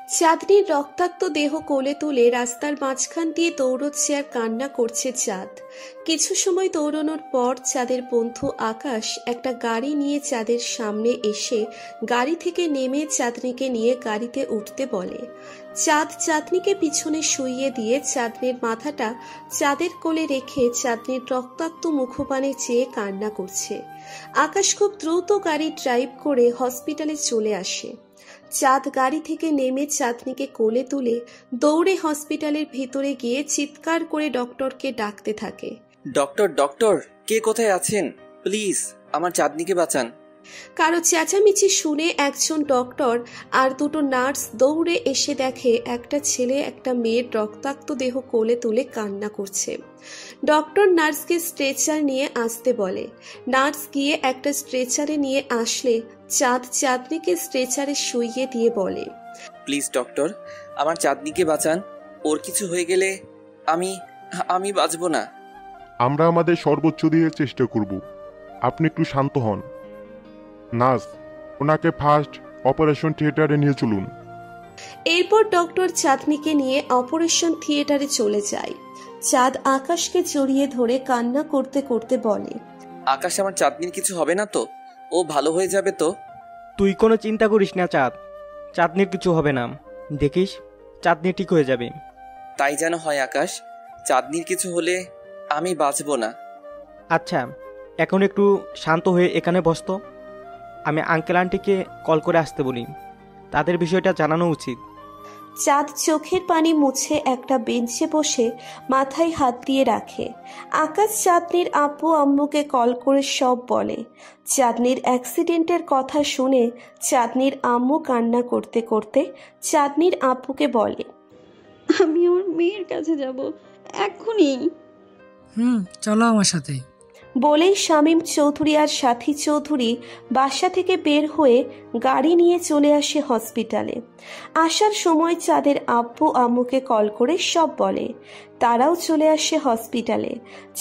চাঁদনির রক্তাক্ত দেহ কোলে তুলে রাস্তার মাঝখান দিয়ে দৌড়চ্ছে আর কান্না করছে চাঁদ। কিছু সময় দৌড়ানোর পর চাঁদের বন্ধু আকাশ একটা গাড়ি নিয়ে চাঁদের সামনে এসে গাড়ি থেকে নেমে চাঁদনিকে নিয়ে গাড়িতে উঠতে বলে। চাঁদ চাঁদনিকে পিছনে শুইয়ে দিয়ে চাঁদনির মাথাটা চাঁদের কোলে রেখে চাঁদনির রক্তাক্ত মুখপানে চেয়ে কান্না করছে। আকাশ খুব দ্রুত গাড়ি ড্রাইভ করে হসপিটালে চলে আসে। চাঁদ গাড়ি থেকে নেমে চাঁদনিকে কোলে তুলে দৌড়ে হসপিটালের ভিতরে গিয়ে চিৎকার করে ডক্টরকে ডাকতে থাকে। ডক্টর, ডক্টর, কে কোথায় আছেন? প্লিজ আমার চাঁদনিকে বাঁচান। কারো চেঁচামেচি শুনে একজন ডক্টর আর দুটো নার্স দৌড়ে এসে দেখে একটা ছেলে একটা মেয়ের রক্তাক্ত দেহ কোলে তুলে কান্না করছে। ডক্টর নার্সকে স্ট্রেচার নিয়ে আসতে বলে। নার্স গিয়ে একটা স্ট্রেচারে নিয়ে আসলে চাঁদ চাঁদনিকে স্ট্রেচারে শুইয়ে দিয়ে বলে, প্লিজ ডক্টর, আমার চাঁদনিকে বাঁচান। ওর কিছু হয়ে গেলে আমি আমি বাঁচবো না। আমরা আমাদের সর্বোচ্চ দিয়ে চেষ্টা করব, আপনি একটু শান্ত হন। নার্স, ওনাকে ফার্স্ট অপারেশন থিয়েটারে নিয়ে চলুন। এরপর ডক্টর চাঁদনিকে নিয়ে অপারেশন থিয়েটারে চলে যায়। চাঁদ আকাশকে জড়িয়ে ধরে কান্না করতে করতে বলে, আকাশ, আমার চাঁদনির কিছু হবে না তো? ও ভালো হয়ে যাবে তো? তুই কোনো চিন্তা করিস না চাঁদ, চাঁদনির কিছু হবে না। দেখিস চাঁদনি ঠিক হয়ে যাবে। তাই যেন হয় আকাশ, চাঁদনির কিছু হলে আমি বাঁচবো না। আচ্ছা, এখন একটু শান্ত হয়ে এখানে বসতো। আমি আঙ্কেল আন্টিকে কল করে আসতে বলি, তাদের বিষয়টা জানানো উচিত। চাঁদ চোখের পানি মুছে একটা বেঞ্চে বসে মাথায় হাত দিয়ে রাখে। আকাশ চাঁদনির আব্বু আম্মুকে কল করে সব বলে। চাঁদনির অ্যাক্সিডেন্টের কথা শুনে চাঁদনির আম্মু কান্না করতে করতে চাঁদনির আব্বুকে বলে, আমি আমার মেয়ের কাছে যাব এক্ষুনি। চলো আমার সাথে। বলেই শামীম চৌধুরী আর সাথী চৌধুরী বাসা থেকে বের হয়ে গাড়ি নিয়ে চলে আসে হসপিটালে। আসার সময় চাঁদের আব্বু আম্মুকে কল করে সব বলে। তারাও চলে আসে হসপিটালে।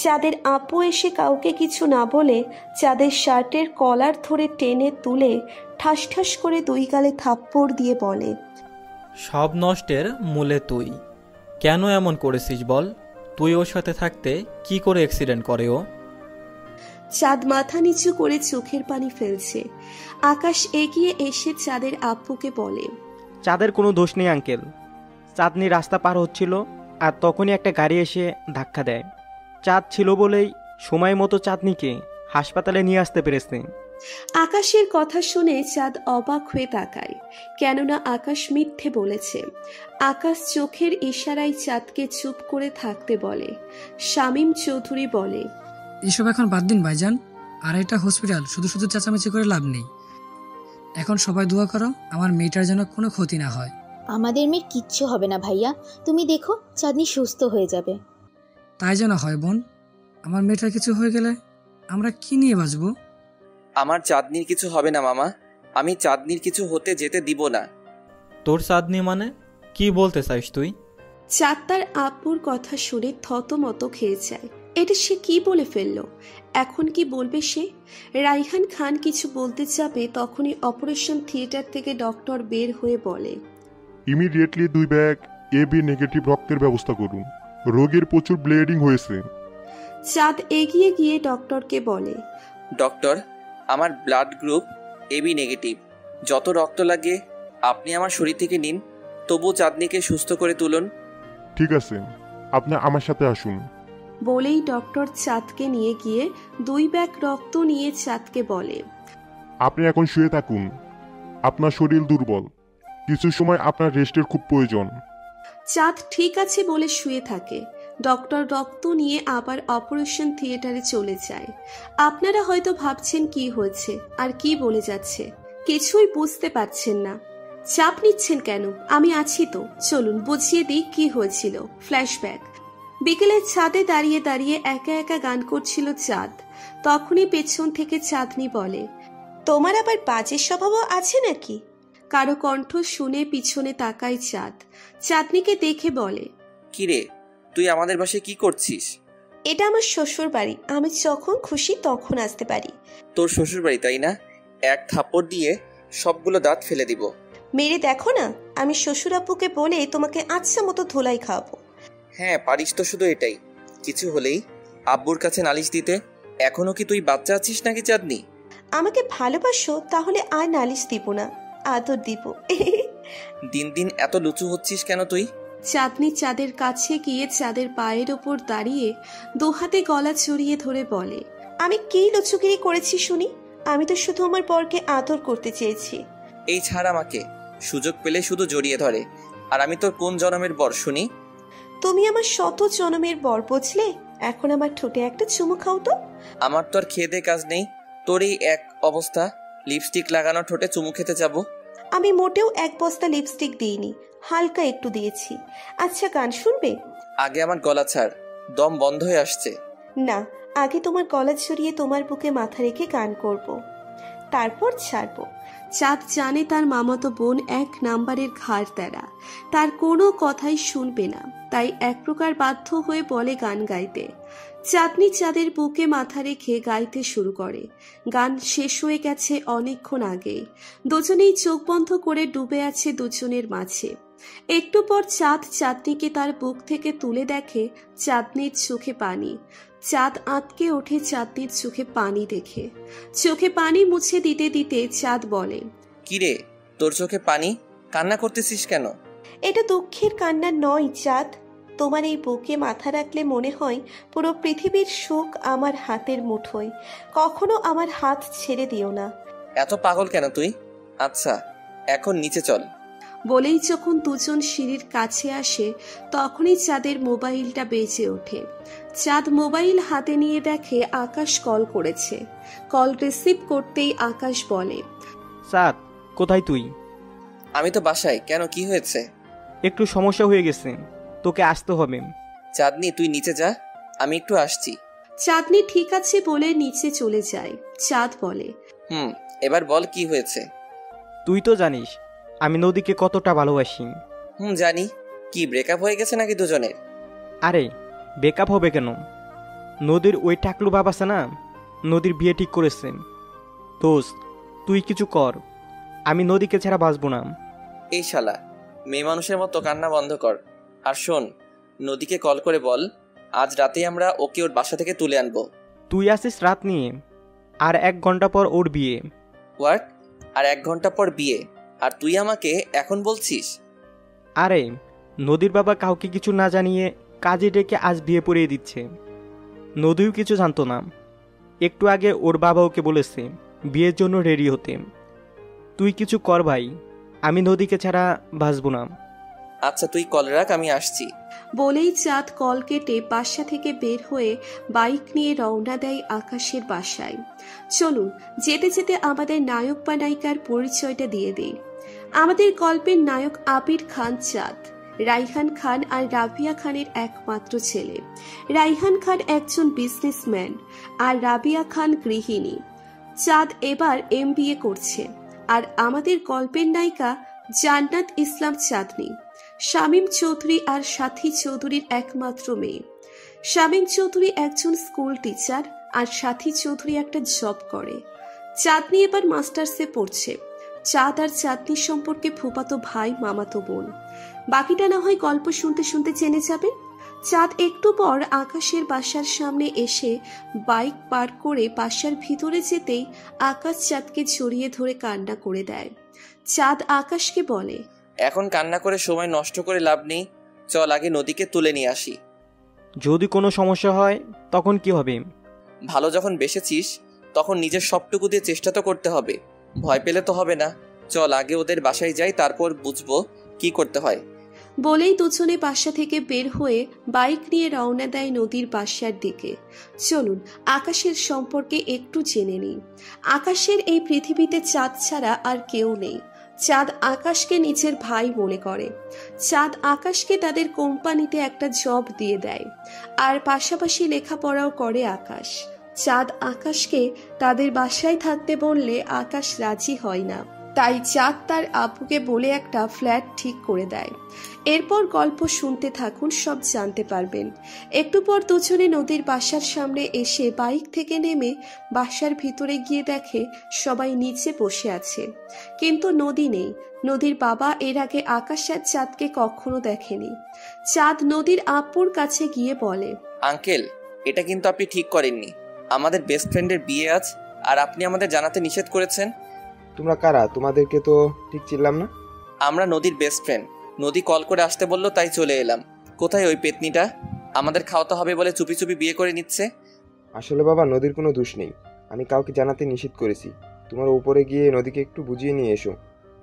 চাঁদের আব্বু এসে কাউকে কিছু না বলে চাঁদের শার্টের কলার ধরে টেনে তুলে ঠাস ঠাস করে দুই গালে থাপ্পড় দিয়ে বলে, সব নষ্টের মূলে তুই। কেন এমন করেছিস বল? তুই ওর সাথে থাকতে কি করে অ্যাক্সিডেন্ট করে ও? চাঁদ মাথা নিচু করে চোখের পানি ফেলছে। আকাশ এগিয়ে এসে চাঁদের আব্বুকে বলে, চাঁদের কোনো দোষ নেই আঙ্কেল। চাঁদনি রাস্তা পার হচ্ছিল আর তখনই একটা গাড়ি এসে ধাক্কা দেয়। চাঁদ ছিল বলেই সময় মতো চাঁদনিকে হাসপাতালে নিয়ে আসতে পেরেছে। আকাশের কথা শুনে চাঁদ অবাক হয়ে তাকায়, কেননা আকাশ মিথ্যে বলেছে। আকাশ চোখের ইশারায় চাঁদকে চুপ করে থাকতে বলে। শামীম চৌধুরী বলে, এসব এখন বাদ দিন ভাইজান, আর এটা হসপিটাল, শুধু শুধু চেঁচামেচি করে লাভ নেই। এখন সবাই দোয়া করো আমার মেয়েটার যেন কোনো ক্ষতি না হয়। আমাদের মেয়ের কিচ্ছু হবে না ভাইয়া, তুমি দেখো চাঁদনি সুস্থ হয়ে যাবে। তাই যেন হয় বোন, আমার মেয়েটার কিছু হয়ে গেলে আমরা কি নিয়ে বাঁচবো? আমার চাঁদনির কিছু হবে না মামা, আমি চাঁদনির কিছু হতে যেতে দিব না। তোর চাঁদনি মানে কি বলতে চাইস তুই? চাঁদ তার আব্বুর কথা শুনে থতমত খেয়ে যায়। এটা সে কি বলে ফেললো? এখন কি বলবে সে? রাইহান খান কিছু বলতে যাবে তখনই অপারেশন থিয়েটার থেকে ডক্টর বের হয়ে বলে, ইমিডিয়েটলি 2 ব্যাগ AB নেগেটিভ রক্তের ব্যবস্থা করুন, রোগীর প্রচুর ব্লিডিং হয়েছে। চাঁদ এগিয়ে গিয়ে ডক্টরকে বলে, ডক্টর, আমার ব্লাড গ্রুপ AB নেগেটিভ। যত রক্ত লাগে আপনি আমার শরীর থেকে নিন, তবু চাঁদনিকে সুস্থ করে তুলুন। ঠিক আছে, আপনি আমার সাথে আসুন। বলেই ডক্টর চাঁদকে নিয়ে গিয়ে 2 ব্যাগ রক্ত নিয়ে চাঁদকে বলে, আপনি এখন শুয়ে থাকুন, আপনার শরীর দুর্বল, কিছু সময় আপনার রেস্টের খুব প্রয়োজন। চাঁদ ঠিক আছে বলে শুয়ে থাকে। ডক্টর রক্ত নিয়ে আবার অপারেশন থিয়েটারে চলে যায়। আপনারা হয়তো ভাবছেন কি হয়েছে আর কি বলে যাচ্ছে, কিছুই বুঝতে পারছেন না। চাপ নিচ্ছেন কেন? আমি আছি তো, চলুন বুঝিয়ে দিই কি হয়েছিল। ফ্ল্যাশব্যাক। বিকেলে ছাদে দাঁড়িয়ে দাঁড়িয়ে একা একা গান করছিল চাঁদ। তখনই পেছন থেকে চাঁদনি বলে, তোমার আবার বাজে স্বভাবও আছে নাকি? কারো কণ্ঠ শুনে পিছনে তাকায় চাঁদ। চাঁদনিকে দেখে বলে, কিরে, তুই আমাদের বাসায় কি করছিস? এটা আমার শ্বশুর বাড়ি, আমি যখন খুশি তখন আসতে পারি। তোর শ্বশুর বাড়ি তাই না? এক থাপ্পড় দিয়ে সবগুলো দাঁত ফেলে দিব। মেরে দেখো না, আমি শ্বশুর আব্বুকে বলে তোমাকে আচ্ছা মতো ধোলাই খাওয়াবো। হ্যাঁ পারিস তো, শুধু এটাই। কিছু হলেই আব্বুর কাছে নালিশ দিতে। এখনো কি তুই বাচ্চা আছিস নাকি চাঁদনি? আমাকে ভালোবাসো তাহলে আর নালিশ দিব না, আদর দিব। দিন দিন এত লুচু হচ্ছিস কেন তুই? চাঁদনি চাঁদের কাছে গিয়ে চাঁদের পায়ের ওপর দাঁড়িয়ে দুহাতে গলা জড়িয়ে ধরে বলে, আমি কি লুচুগিরি করেছি শুনি? আমি তো শুধু আমার বরকে আদর করতে চেয়েছি। এই ছাড় আমাকে, সুযোগ পেলে শুধু জড়িয়ে ধরে। আর আমি তোর কোন জনমের বর শুনি? তুমি আমার শত জনমের বর, বুঝলে? এখন আমার ঠোঁটে একটা চুমু খাও তো। আমার তো আর খেয়ে দে কাজ নেই, তোরই এক অবস্থা। লিপস্টিক লাগানো ঠোঁটে চুমু খেতে যাব? আমি মোটেও এক বস্তা লিপস্টিক দিইনি, হালকা একটু দিয়েছি। আচ্ছা গান শুনবে? আগে আমার গলা ছাড়, দম বন্ধ হয়ে আসছে। না, আগে তোমার গলা ছড়িয়ে তোমার বুকে মাথা রেখে গান করব, তারপর ছাড়বো। চাঁদ জানে তার মামাতো বোন এক নাম্বারের ঘাড় তেরা, তার কোনো কথাই শুনবে না, তাই এক প্রকার বাধ্য হয়ে বলে গান গাইতে। চাঁদনি চাঁদের বুকে মাথা রেখে গাইতে শুরু করে। গান শেষ হয়ে গেছে অনেকক্ষণ আগেই। দুজনেই চোখ বন্ধ করে ডুবে আছে দুজনের মাঝে। একটু পর চাঁদ চাঁদনিকে তার বুক থেকে তুলে দেখে চাঁদনির চোখে পানি। চাঁদ আঁতকে ওঠে চাঁদনির চোখে পানি দেখে। চোখে পানি মুছে দিতে দিতে চাঁদ বলে, কিরে, তোর চোখে পানি? কান্না করতেছিস কেন? এটা দুঃখের কান্না নয় চাঁদ, তোমার এই বুকে মাথা রাখলে মনে হয় পুরো পৃথিবীর সুখ আমার হাতের মুঠোয়। কখনো আমার হাত ছেড়ে দিও না। এত পাগল কেন তুই? আচ্ছা এখন নিচে চল। বলেই যখন দুজন সিঁড়ির কাছে আসে তখনই চাঁদের মোবাইলটা বেজে ওঠে। চাঁদ মোবাইল হাতে নিয়ে দেখে আকাশ কল করেছে। কল রিসিভ করতেই আকাশ বলে, চাঁদ কোথায় তুই? আমি তো বাসায়। কেন, কি হয়েছে? একটু সমস্যা হয়ে গেছে, তোকে আসতে হবে। চাঁদনি তুই নিচে যা, আমি একটু আসছি। চাঁদনি ঠিক আছে বলে নিচে চলে যায়। চাঁদ বলে, এবার বল কি হয়েছে? তুই তো জানিস আমি নদীকে কতটা ভালোবাসি। জানি। কি ব্রেকআপ হয়ে গেছে নাকি দুজনের? আরে ব্রেকআপ হবে কেন? নদীর ওই টাকলু বাপ আছে না, নদীর বিয়ে ঠিক করেছে। দোস্ত তুই কিছু কর, আমি নদীকে ছাড়া বাঁচবো না। এই শালা, মেয়ে মানুষের মতো কান্না বন্ধ কর। আর শোন, নদীকে কল করে বল আজ রাতেই আমরা ওকে ওর বাসা থেকে তুলে আনবো। তুই আসিস রাত নিয়ে, আর 1 ঘন্টা পর ওর বিয়ে। হোয়াট? আর 1 ঘন্টা পর বিয়ে? আর তুই আমাকে এখন বলছিস? আরে নদীর বাবা কাউকে কিছু না জানিয়ে কাজে ডেকে আজ বিয়ে পড়িয়ে দিচ্ছে। নদীও কিছু জানতো না। একটু আগে ওর বাবা ওকে বলেছে বিয়ের জন্য রেডি হতে। তুই কিছু কর ভাই, আমি নদীকে ছাড়া বাঁচবো না। আচ্ছা তুই কল রাখ, আমি আসছি। বলেই চাঁদ কল কেটে বাসা থেকে বের হয়ে বাইক নিয়ে রওনা দেয় আকাশের বাসায়। চলুন যেতে যেতে আমাদের নায়ক বা নায়িকার পরিচয়টা দিয়ে দিই। আমাদের গল্পের নায়ক আবির খান চাঁদ, রাইহান খান আর রাবিয়া খানের একমাত্র ছেলে। রাইহান খান একজন বিজনেসম্যান আর রাবিয়া খান গৃহিণী। চাঁদ এবার MBA করছে। আর আমাদের গল্পের নায়িকা জান্নাত ইসলাম চাঁদনি, শামীম চৌধুরী আর সাথী চৌধুরীর একমাত্র মেয়ে। শামীম চৌধুরী একজন স্কুল টিচার আর সাথী চৌধুরী একটা জব করে। চাঁদনি এবার মাস্টার্সে পড়ছে। চাঁদ আর চাঁদনির সম্পর্কে ফুফাতো ভাই মামাতো বোন। বাকিটা না হয় গল্প শুনতে শুনতে জেনে যাবেন। চাঁদ একটু পর আকাশের বাসার সামনে এসে বাইক পার্ক করে বাসার ভিতরে যেতেই আকাশ চাঁদকে জড়িয়ে ধরে কান্না করে দেয়। চাঁদ আকাশকে বলে, এখন কান্না করে সময় নষ্ট করে লাভ নেই, চল আগে নদীকে তুলে নিয়ে আসি। যদি কোনো সমস্যা হয় তখন কি হবে? ভালো যখন বেসেছিস তখন নিজের সবটুকু দিয়ে চেষ্টা তো করতে হবে, ভয় পেলে তো হবে না। চল আগে ওদের বাসায় যাই, তারপর বুঝবো কি করতে হয়। বলেই দুজনে বাসা থেকে বের হয়ে বাইক নিয়ে রওনা দেয় নদীর বাসার দিকে। চলুন আকাশের সম্পর্কে একটু জেনে নিই। আকাশের এই পৃথিবীতে চাঁদ ছাড়া আর কেউ নেই। চাঁদ আকাশকে নিজের ভাই মনে করে। চাঁদ আকাশকে তাদের কোম্পানিতে একটা জব দিয়ে দেয়, আর পাশাপাশি লেখাপড়াও করে আকাশ। চাঁদ আকাশকে তাদের বাসায় থাকতে বললে আকাশ রাজি হয় না। তাই চাঁদ তার আব্বুকে বলে একটা ফ্ল্যাট ঠিক করে দেয়। এরপর গল্প শুনতে থাকুন, সব জানতে পারবেন। একটু পর দুজনে নদীর বাসার সামনে এসে বাইক থেকে নেমে বাসার ভিতরে গিয়ে দেখে সবাই নিচে বসে আছে, কিন্তু নদী নেই। নদীর বাবা এর আগে আকাশ আর চাঁদকে কখনো দেখেনি। চাঁদ নদীর আব্বুর কাছে গিয়ে বলে, আঙ্কেল, এটা কিন্তু আপনি ঠিক করেননি। আমাদের বেস্ট ফ্রেন্ডের বিয়ে আজ, আর আপনি আমাদের জানাতে নিষেধ করেছেন। তোমরা কারা? তোমাদেরকে তো ঠিক চিনলাম না। আমরা নদীর বেস্ট ফ্রেন্ড। নদী কল করে আসতে বললো, তাই চলে এলাম। কোথায় ওই পেতনিটা? আমাদের খাওয়াতে হবে বলে চুপি চুপি বিয়ে করে নিচ্ছে। আসলে বাবা, নদীর কোনো দোষ নেই। আমি কাউকে জানাতে নিষেধ করেছি। তোমার উপরে গিয়ে নদীকে একটু বুঝিয়ে নিয়ে এসো।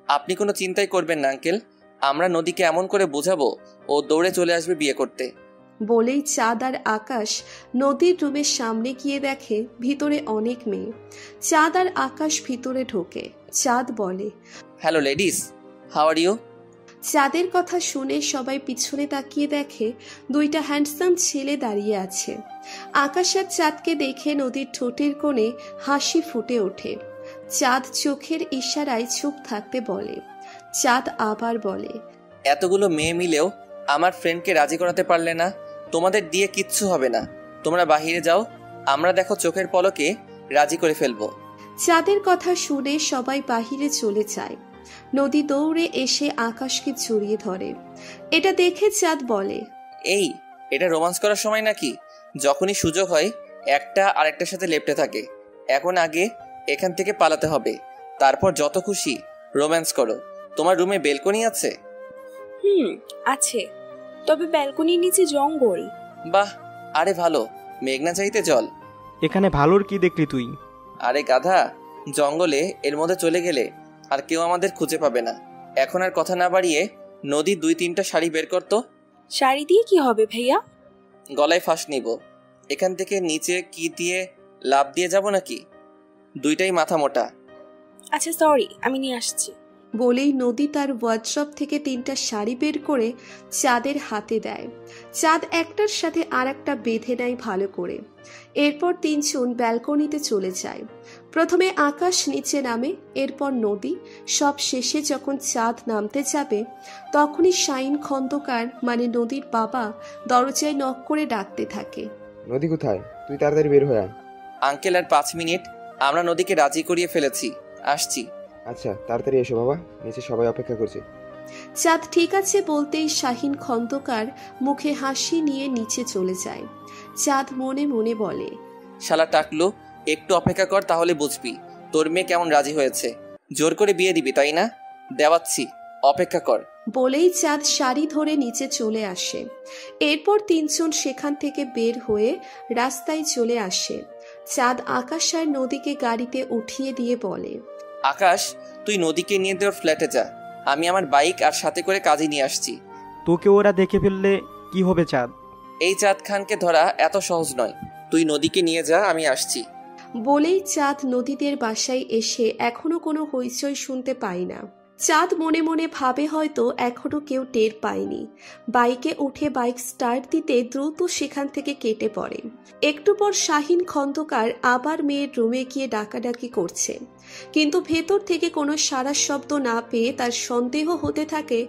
আপনি কোনো চিন্তাই করবেন না আঙ্কেল, আমরা নদীকে এমন করে বোঝাবো ও দৌড়ে চলে আসবে বিয়ে করতে। বলেই চাঁদ আর আকাশ নদীর রুমের সামনে গিয়ে দেখে ভিতরে অনেক মেয়ে। চাঁদ আর আকাশ ভিতরে ঢোকে। চাঁদ বলে, hello ladies, how are you? চাঁদের কথা শুনে সবাই পিছনে তাকিয়ে দেখে দুইটা হ্যান্ডসাম ছেলে দাঁড়িয়ে আছে। আকাশ আর চাঁদকে দেখে নদীর ঠোঁটের কোণে হাসি ফুটে ওঠে। চাঁদ চোখের ইশারায় চুপ থাকতে বলে। চাঁদ আবার বলে, এতগুলো মেয়ে মিলেও আমার ফ্রেন্ডকে রাজি করাতে পারলে না? তোমাদের দিয়ে কিচ্ছু হবে না, তোমরা বাহিরে যাও, আমরা দেখো চোখের পলকে রাজি করে ফেলবো। চাঁদের কথা শুনে সবাই বাহিরে চলে যায়। নদী দৌড়ে এসে আকাশকে জড়িয়ে ধরে। এটা দেখে চাঁদ বলে, এই, এটা রোমান্স করার সময় নাকি? যখনই সুযোগ হয় একটা আরেকটার সাথে লেপ্টে থাকে। এখন আগে এখান থেকে পালাতে হবে, তারপর যত খুশি রোম্যান্স করো। তোমার রুমে বেলকনি আছে? আছে, তবে ব্যালকনির নিচে জঙ্গল। বাহ, আরে ভালো, মেঘনা চাইতে জল। এখানে ভালোর কি দেখলি তুই? আরে গাধা, জঙ্গলে এর মধ্যে চলে গেলে আর কেউ আমাদের খুঁজে পাবে না। এখন আর কথা না বাড়িয়ে নদী 2-3টা শাড়ি বের করতো। শাড়ি দিয়ে কি হবে ভাইয়া? গলায় ফাঁস নিব। এখান থেকে নিচে কি দিয়ে লাফ দিয়ে যাব নাকি? দুইটাই মাথা মোটা। আচ্ছা সরি, আমি নিয়ে আসছি। বলেই নদী তার ওয়ার্ড্রপ থেকে 3টা শাড়ি বের করে চাঁদের হাতে দেয়। চাঁদ একটার সাথে আর একটা বেঁধে নেয় ভালো করে। এরপর 3 জন ব্যালকনিতে চলে যায়। প্রথমে আকাশ নিচে নামে, এরপর নদী। সব শেষে যখন চাঁদ নামতে যাবে তখনই শাহিন খন্দকার মানে নদীর বাবা দরজায় নক করে ডাকতে থাকে, নদী কোথায়? তুই তাড়াতাড়ি বের হয়ে আয়। আঙ্কেল, আর 5 মিনিট, আমরা নদীকে রাজি করিয়ে ফেলেছি, আসছি। আচ্ছা, তাড়াতাড়ি এসো বাবা, নিচে সবাই অপেক্ষা করছে। চাঁদ ঠিক আছে বলতেই শাহিন খন্দকার মুখে হাসি নিয়ে নিচে চলে যায়। চাঁদ মনে মনে বলে, শালা টাকলু, একটু অপেক্ষা কর, তাহলে বুঝবি তোর মেয়ে কেমন রাজি হয়েছে। জোর করে বিয়ে দিবি তাই না? দেওয়াচ্ছি, অপেক্ষা কর। বলেই চাঁদ শাড়ি ধরে নিচে চলে আসে। এরপর 3 জন সেখান থেকে বের হয়ে রাস্তায় চলে আসে। চাঁদ আকাশ আর নদীকে গাড়িতে উঠিয়ে দিয়ে বলে, আকাশ, তুই নদীকে নিয়ে তোর ফ্ল্যাটে যা, আমি আমার বাইক আর সাথে করে কাজে নিয়ে আসছি। তোকে ওরা দেখে ফেললে কি হবে চাঁদ? এই চাঁদ খানকে ধরা এত সহজ নয়, তুই নদীকে নিয়ে যা, আমি আসছি। বলেই চাঁদ নদীদের বাসায় এসে এখনো কোনো হইচই শুনতে পায় না। চাঁদ মনে মনে ভাবে হয়তো এখনো কেউ টের পায়নি। বাইকে উঠে বাইক স্টার্ট দিতে দ্রুত সেখান থেকে কেটে পড়ে। একটু পর শাহিন খন্দকার আবার মেয়ের রুমে গিয়ে ডাকাডাকি করছে, কিন্তু ভেতর থেকে কোনো সাড়া শব্দ না পেয়ে তার সন্দেহ হতে থাকে।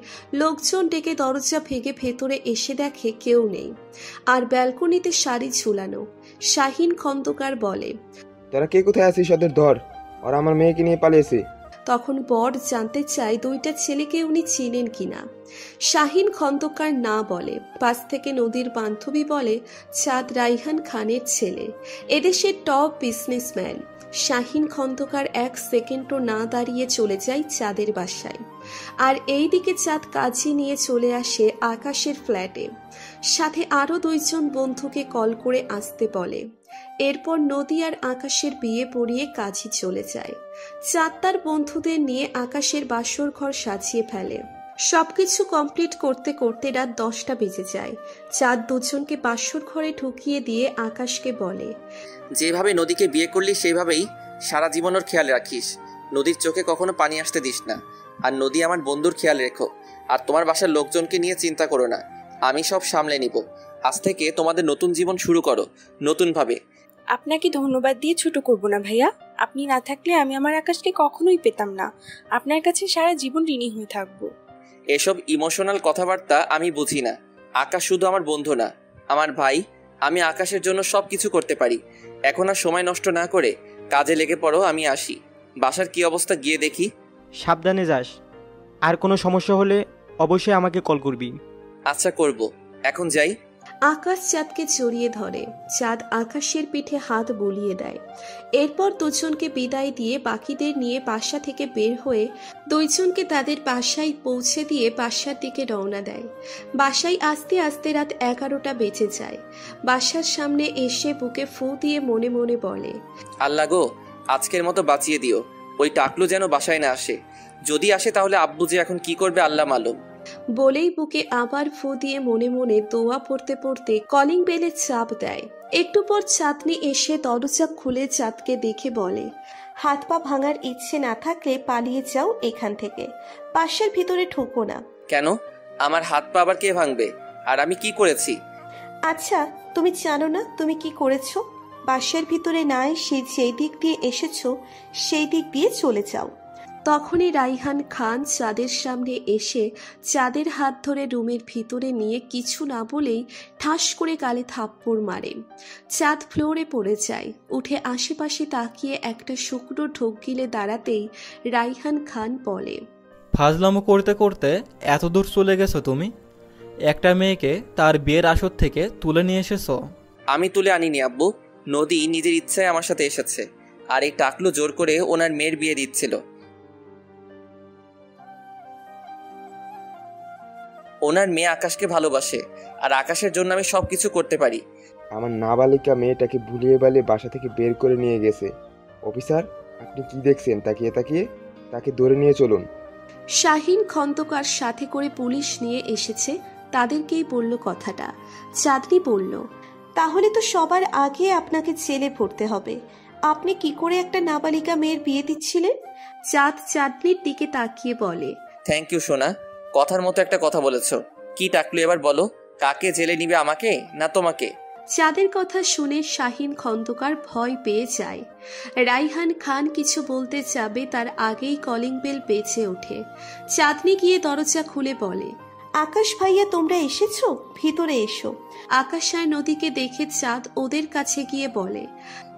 লোকজন ডেকে দরজা ভেঙে ভেতরে এসে দেখে কেউ নেই, আর ব্যালকনিতে শাড়ি ঝুলানো। শাহিন খন্দকার বলে, তোরা কে কোথায় আছিস? ওদের ধর, ওরা আমার মেয়েকে নিয়ে পালিয়েছে। তখন বর জানতে চায় 2টা ছেলেকে উনি চিনেন কিনা। শাহিন খন্দকার না বলে। পাশ থেকে নদীর বান্ধবী বলে, চাঁদ রাইহান খানের ছেলে, এদেশের টপ বিজনেসম্যান। শাহিন খন্দকার 1 সেকেন্ডও না দাঁড়িয়ে চলে যায় চাঁদের বাসায়। আর এইদিকে চাঁদ কাজী নিয়ে চলে আসে আকাশের ফ্ল্যাটে। সাথে আরো 2 জন বন্ধুকে কল করে আসতে বলে। এরপর নদী আর আকাশের বিয়ে পড়িয়ে কাজী চলে যায়। চাঁদ তার বন্ধুদের নিয়ে আকাশের বাসর ঘর সাজিয়ে ফেলে। সবকিছু কমপ্লিট করতে করতে রাত 10টা বেজে যায়। চাঁদ দুজনকে বাসর ঘরে ঢুকিয়ে দিয়ে আকাশকে বলে, যেভাবে নদীকে বিয়ে করলি সেভাবেই সারা জীবন ওর খেয়াল রাখিস। নদীর চোখে কখনো পানি আসতে দিস না। আর নদী আমার বন্ধুর খেয়াল রেখো। আর তোমার বাসার লোকজনকে নিয়ে চিন্তা করো না, আমি সব সামলে নিব। আজ থেকে তোমাদের নতুন জীবন শুরু করো নতুনভাবে। আপনাকে ধন্যবাদ দিয়ে ছোট করব না ভাইয়া। আপনি না থাকলে আমি আমার আকাশকে কখনোই পেতাম না। আপনার কাছে সারা জীবন ঋণী হয়ে থাকবো। এসব ইমোশনাল কথাবার্তা আমি বুঝি না। আকাশ শুধু আমার বন্ধু না, আমার ভাই। আমি আকাশের জন্য সব কিছু করতে পারি। এখন আর সময় নষ্ট না করে কাজে লেগে পড়ো, আমি আসি। বাসার কি অবস্থা গিয়ে দেখি। সাবধানে যাস, আর কোনো সমস্যা হলে অবশ্যই আমাকে কল করবি। আচ্ছা, করব। এখন যাই। আকাশ চাঁদকে জড়িয়ে ধরে, চাঁদ আকাশের পিঠে হাত বুলিয়ে দেয়। এরপর দুজনকে বিদায় দিয়ে বাকিদের নিয়ে বাসা থেকে বের হয়ে দুইজনকে তাদের বাসায় পৌঁছে দিয়ে বাসার দিকে রওনা দেয়। বাসায় আসতে আসতে রাত 11টা বেজে যায়। বাসার সামনে এসে বুকে ফু দিয়ে মনে মনে বলে, আল্লাহ গো, আজকের মতো বাঁচিয়ে দিও। ওই টাকলু যেন বাসায় না আসে। যদি আসে তাহলে আব্বু যে এখন কি করবে আল্লাহ মালুম। বলেই বুকে আবার ফু দিয়ে মনে মনে দোয়া পড়তে পড়তে কলিং বেলে চাপ দেয়। একটু পর চাঁদনি এসে দরজা খুলে চাঁদকে দেখে বলে, হাত পা ভাঙার ইচ্ছে না থাকলে পালিয়ে যাও এখান থেকে, বাসার ভিতরে ঢুকো না। কেন? আমার হাত পা আবার কে ভাঙবে? আর আমি কি করেছি? আচ্ছা, তুমি জানো না তুমি কি করেছো? বাসার ভিতরে না এসে যেই দিক দিয়ে এসেছো সেই দিক দিয়ে চলে যাও। তখনই রাইহান খান চাঁদের সামনে এসে চাঁদের হাত ধরে রুমের ভিতরে নিয়ে কিছু না বলেই ঠাস করে গালে থাপ্পড় মারে। চাঁদ ফ্লোরে পড়ে যায়। উঠে আশেপাশে তাকিয়ে একটা শুকনো ঢোক গিলে দাঁড়াতেই রাইহান খান বলে, ফাজলামো করতে করতে এত দূর চলে গেছো তুমি? একটা মেয়েকে তার বিয়ের আসর থেকে তুলে নিয়ে এসেছো? আমি তুলে আনিনি আব্বু। নদী নিজের ইচ্ছায় আমার সাথে এসেছে। আর এই টাকলু জোর করে ওনার মেয়ের বিয়ে দিচ্ছিল। ওনার মেয়ে আকাশকে ভালোবাসে, আর আকাশের জন্য আমি সবকিছু করতে পারি। আমার নাবালিকা মেয়েটাকে ভুলিয়ে বালিয়ে বাসা থেকে বের করে নিয়ে গেছে। অফিসার, আপনি কি দেখছেন? তাকিয়ে তাকিয়ে তাকে ধরে নিয়ে চলুন। শাহিন খন্দকার সাথে করে পুলিশ নিয়ে এসেছে, তাদেরকেই বলল কথাটা। চাঁদনি বলল, তাহলে তো সবার আগে আপনাকে জেলে ভরতে হবে। আপনি কি করে একটা নাবালিকা মেয়ের বিয়ে দিচ্ছিলেন? চাঁদ চাঁদনির দিকে তাকিয়ে বলে, থ্যাংক ইউ সোনা, কথার মতো একটা কথা বলেছো। কি টাকলু এবার বলো, কাকে জেলে নিবে, আমাকে না তোমাকে? চাঁদের কথা শুনে শাহিন খন্দকার ভয় পেয়ে যায়। রাইহান খান কিছু বলতে যাবে তার আগেই কলিং বেল বেজে ওঠে। চাঁদনি গিয়ে দরজা খুলে বলে, আকাশ ভাইয়া তোমরা এসেছো, ভিতরে এসো। আকাশ আর নদীকে দেখে চাঁদ ওদের কাছে গিয়ে বলে,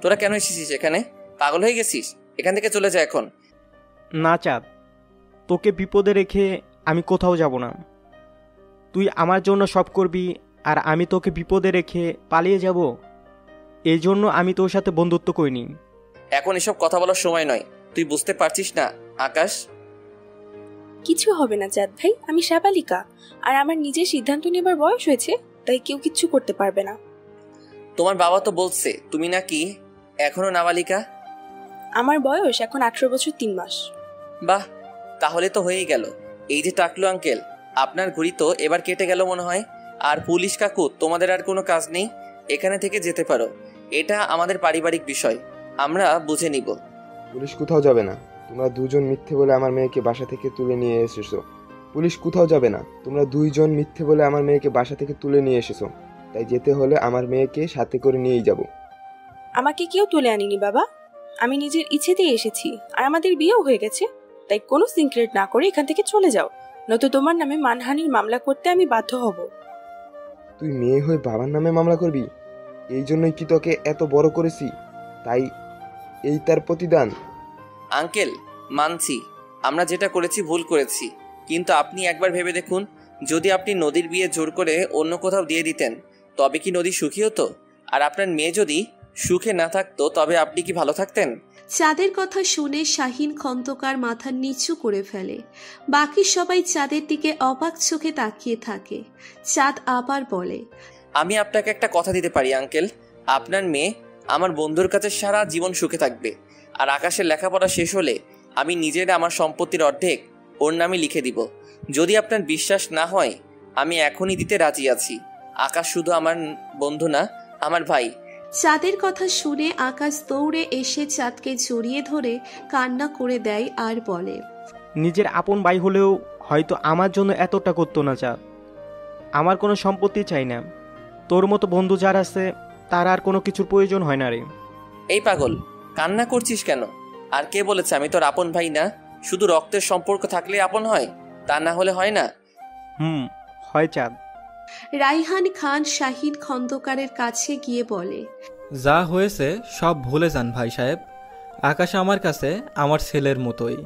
তোরা কেন এসেছিস এখানে? পাগল হয়ে গেছিস? এখান থেকে চলে যা এখন। না চাঁদ, তোকে বিপদে রেখে আমি কোথাও যাব না। তুই আমার জন্য সব করবি, আর আমি তোকে বিপদে রেখে পালিয়ে যাব? এই জন্য আমি তোর সাথে বন্ধুত্ব করিনি। এখন এসব কথা বলার সময় নয়। তুই বুঝতে পারছিস না আকাশ? কিছু হবে না চাঁদ ভাই, আমি সাবালিকা, আর আমার নিজের সিদ্ধান্ত নেবার বয়স হয়েছে, তাই কেউ কিচ্ছু করতে পারবে না। তোমার বাবা তো বলছে তুমি নাকি এখনো নাবালিকা। আমার বয়স এখন 18 বছর 3 মাস। বাহ, তাহলে তো হয়েই গেল। এই যে টাকলু আঙ্কেল, আপনার ঘড়ি তো এবার কেটে গেল মনে হয়। আর পুলিশ কাকু, তোমাদের আর কোনো কাজ নেই, এখানে থেকে যেতে পারো। এটা আমাদের পারিবারিক বিষয়, আমরা বুঝে নিব। পুলিশ কোথাও যাবে না। তোমরা দুজন মিথ্যে বলে আমার মেয়েকে বাসা থেকে তুলে নিয়ে এসেছো। পুলিশ কোথাও যাবে না। তোমরা দুইজন মিথ্যে বলে আমার মেয়েকে বাসা থেকে তুলে নিয়ে এসেছো। তাই যেতে হলে আমার মেয়েকে সাথে করে নিয়েই যাব। আমাকে কেউ তুলে আনিনি বাবা, আমি নিজের ইচ্ছেতেই এসেছি, আর আমাদের বিয়েও হয়ে গেছে। তাই কোনো সিক্রেট না করে এখান থেকে চলে যাও, নয়তো তোমার নামে মানহানির মামলা করতে আমি বাধ্য হব। তুই মেয়ে হয়ে বাবার নামে মামলা করবি? এই জন্যই কি তোকে এত বড় করেছি? তাই এই তার প্রতিদান? আঙ্কেল, মানছি আমরা যেটা করেছি ভুল করেছি, কিন্তু আপনি একবার ভেবে দেখুন, যদি আপনি নদীর বিয়ে জোর করে অন্য কোথাও দিয়ে দিতেন, তবে কি নদী সুখী হতো? আর আপনার মেয়ে যদি সুখে না থাকতো, তবে আপনি কি ভালো থাকতেন? চাঁদের কথা শুনে শাহিন খন্দকার মাথা নিচু করে ফেলে। বাকি সবাই চাঁদের দিকে অবাক চোখে তাকিয়ে থাকে। চাঁদ আবার বলে, আমি আপনাকে একটা কথা দিতে পারি আঙ্কেল, আপনার মেয়ে আমার বন্ধুর কাছে সারা জীবন সুখে থাকবে। আর আকাশের লেখাপড়া শেষ হলে আমি নিজের আমার সম্পত্তির অর্ধেক ওর নামে লিখে দিব। যদি আপনার বিশ্বাস না হয়, আমি এখনই দিতে রাজি আছি। আকাশ শুধু আমার বন্ধু না, আমার ভাই। চাঁদের কথা শুনে আকাশ দৌড়ে এসে চাঁদকে জড়িয়ে ধরে কান্না করে দেয় আর বলে, নিজের আপন ভাই হলেও হয়তো আমার জন্য এতটা করতো না চাঁদ। আমার কোনো সম্পত্তি চাই না, তোর মতো বন্ধু যার আছে তার আর কোনো কিছুর প্রয়োজন হয় না রে। এই পাগল, কান্না করছিস কেন? আর কে বলেছে আমি তোর আপন ভাই না? শুধু রক্তের সম্পর্ক থাকলে আপন হয়, তা না হলে হয় না। হয় চাঁদ। রাইহান খান শাহিন খন্দকারের কাছে গিয়ে বলে, যা হয়েছে সব ভুলে যান ভাই সাহেব। আকাশ আমার কাছে আমার ছেলের মতোই,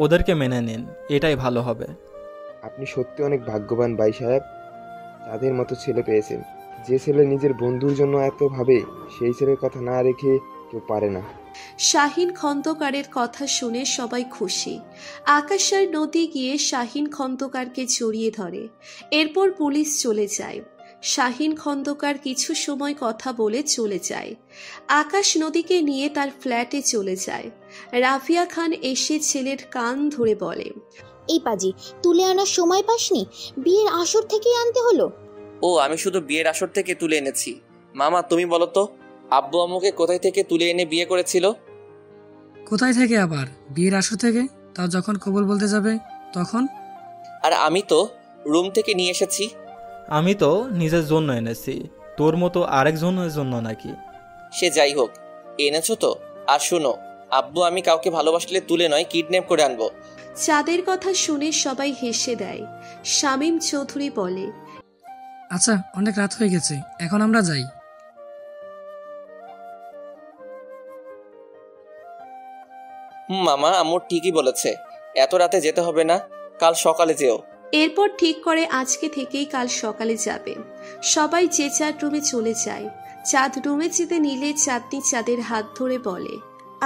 ওদেরকে মেনে নিন, এটাই ভালো হবে। আপনি সত্যি অনেক ভাগ্যবান ভাই সাহেব, তাদের মতো ছেলে পেয়েছেন। যে ছেলে নিজের বন্ধুর জন্য এত ভাবে, সেই ছেলের কথা না রেখে কেউ পারে না। শাহিন খন্দকারের কথা শুনে সবাই খুশি। আকাশ আর নদী গিয়ে শাহিন খন্দকারকে জড়িয়ে ধরে। এরপর পুলিশ চলে যায়। শাহিন খন্দকার কিছু সময় কথা বলে চলে যায়। আকাশ নদীকে নিয়ে তার ফ্ল্যাটে চলে যায়। রাফিয়া খান এসে ছেলের কান ধরে বলে, এই পাজি, তুলে আনার সময় পাসনি? বিয়ের আসর থেকেই আনতে হলো? ও, আমি শুধু বিয়ের আসর থেকে তুলে এনেছি। মামা তুমি বলো তো, আব্বু আম্মুকে কোথায় থেকে তুলে এনে বিয়ে করেছিল? কোথায় থেকে আবার? বিয়ের আসর থেকে। তাও যখন কবুল বলতে যাবে তখন। আর আমি তো রুম থেকে নিয়ে এসেছি। আমি তো নিজের জন্য এনেছি, তোর মতো আরেকজনের জন্য নাকি? সে যাই হোক, এনেছো তো। আর শুনো, আব্বু আমি কাউকে ভালোবাসলে তুলে নয়, কিডন্যাপ করে আনবো। চাঁদের কথা শুনে সবাই হেসে দেয়। শামীম চৌধুরী বলে, আচ্ছা, অনেক রাত হয়ে গেছে, এখন আমরা যাই। মামা, আম্মু ঠিকই বলেছে, এত রাতে যেতে হবে না, কাল সকালে যেও। এরপর ঠিক করে আজকে থেকেই কাল সকালে যাবে। সবাই যে যার রুমে চলে যায়। চাঁদ রুমে যেতে নিলে চাঁদনি চাঁদের হাত ধরে বলে,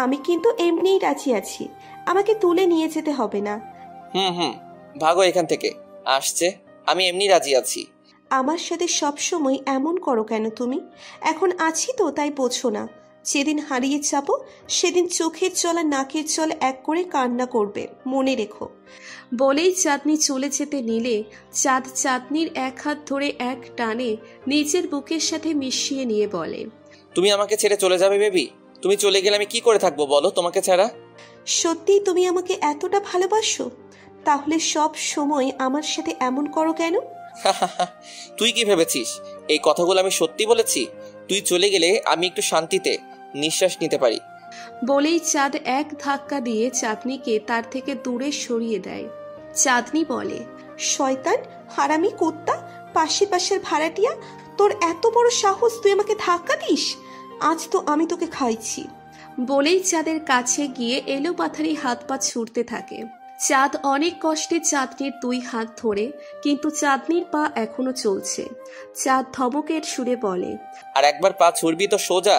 আমি কিন্তু এমনিই রাজি আছি, আমাকে তুলে নিয়ে যেতে হবে না। ভাগো এখান থেকে। আসছে, আমি এমনি রাজি আছি। আমার সাথে সব সময় এমন করো কেন তুমি? এখন আছি তো তাই বোঝো না। যেদিন হারিয়ে যাব সেদিন চোখের জল আর নাকের জল এক করে কান্না করবে, মনে রেখো। বলেই চাঁদনি চলে যেতে নিলে চাঁদ চাঁদনির এক হাত ধরে এক টানে নিজের বুকের সাথে মিশিয়ে নিয়ে বলে, তুমি আমাকে ছেড়ে চলে যাবে বেবি? তুমি চলে গেলে আমি কি করে থাকবো বলো তোমাকে ছাড়া? সত্যি তুমি আমাকে এতটা ভালোবাসো? তাহলে সব সময় আমার সাথে এমন করো কেন? তুই কি ভেবেছিস এই কথাগুলো আমি সত্যি বলেছি? তুই চলে গেলে আমি একটু শান্তিতে নিঃশ্বাস নিতে পারি। বলেই চাঁদ এক ধাক্কা দিয়ে চাঁদনিকে তার থেকে দূরে সরিয়ে দেয়। চাঁদনি বলে, শয়তান, হারামি কুত্তা, পাশের ভাড়াটিয়া, তোর এত বড় সাহস, তুই আমাকে ধাক্কা দিস? আজ তো আমি তোকে খাইছি। বলেই চাঁদের কাছে গিয়ে এলো পাথারি হাত পা ছুটতে থাকে। চাঁদ অনেক কষ্টে চাঁদনির দুই হাত ধরে, কিন্তু চাঁদনির পা এখনো চলছে। চাঁদ ধমকের সুরে বলে, আর একবার পা ছুড়বি তো সোজা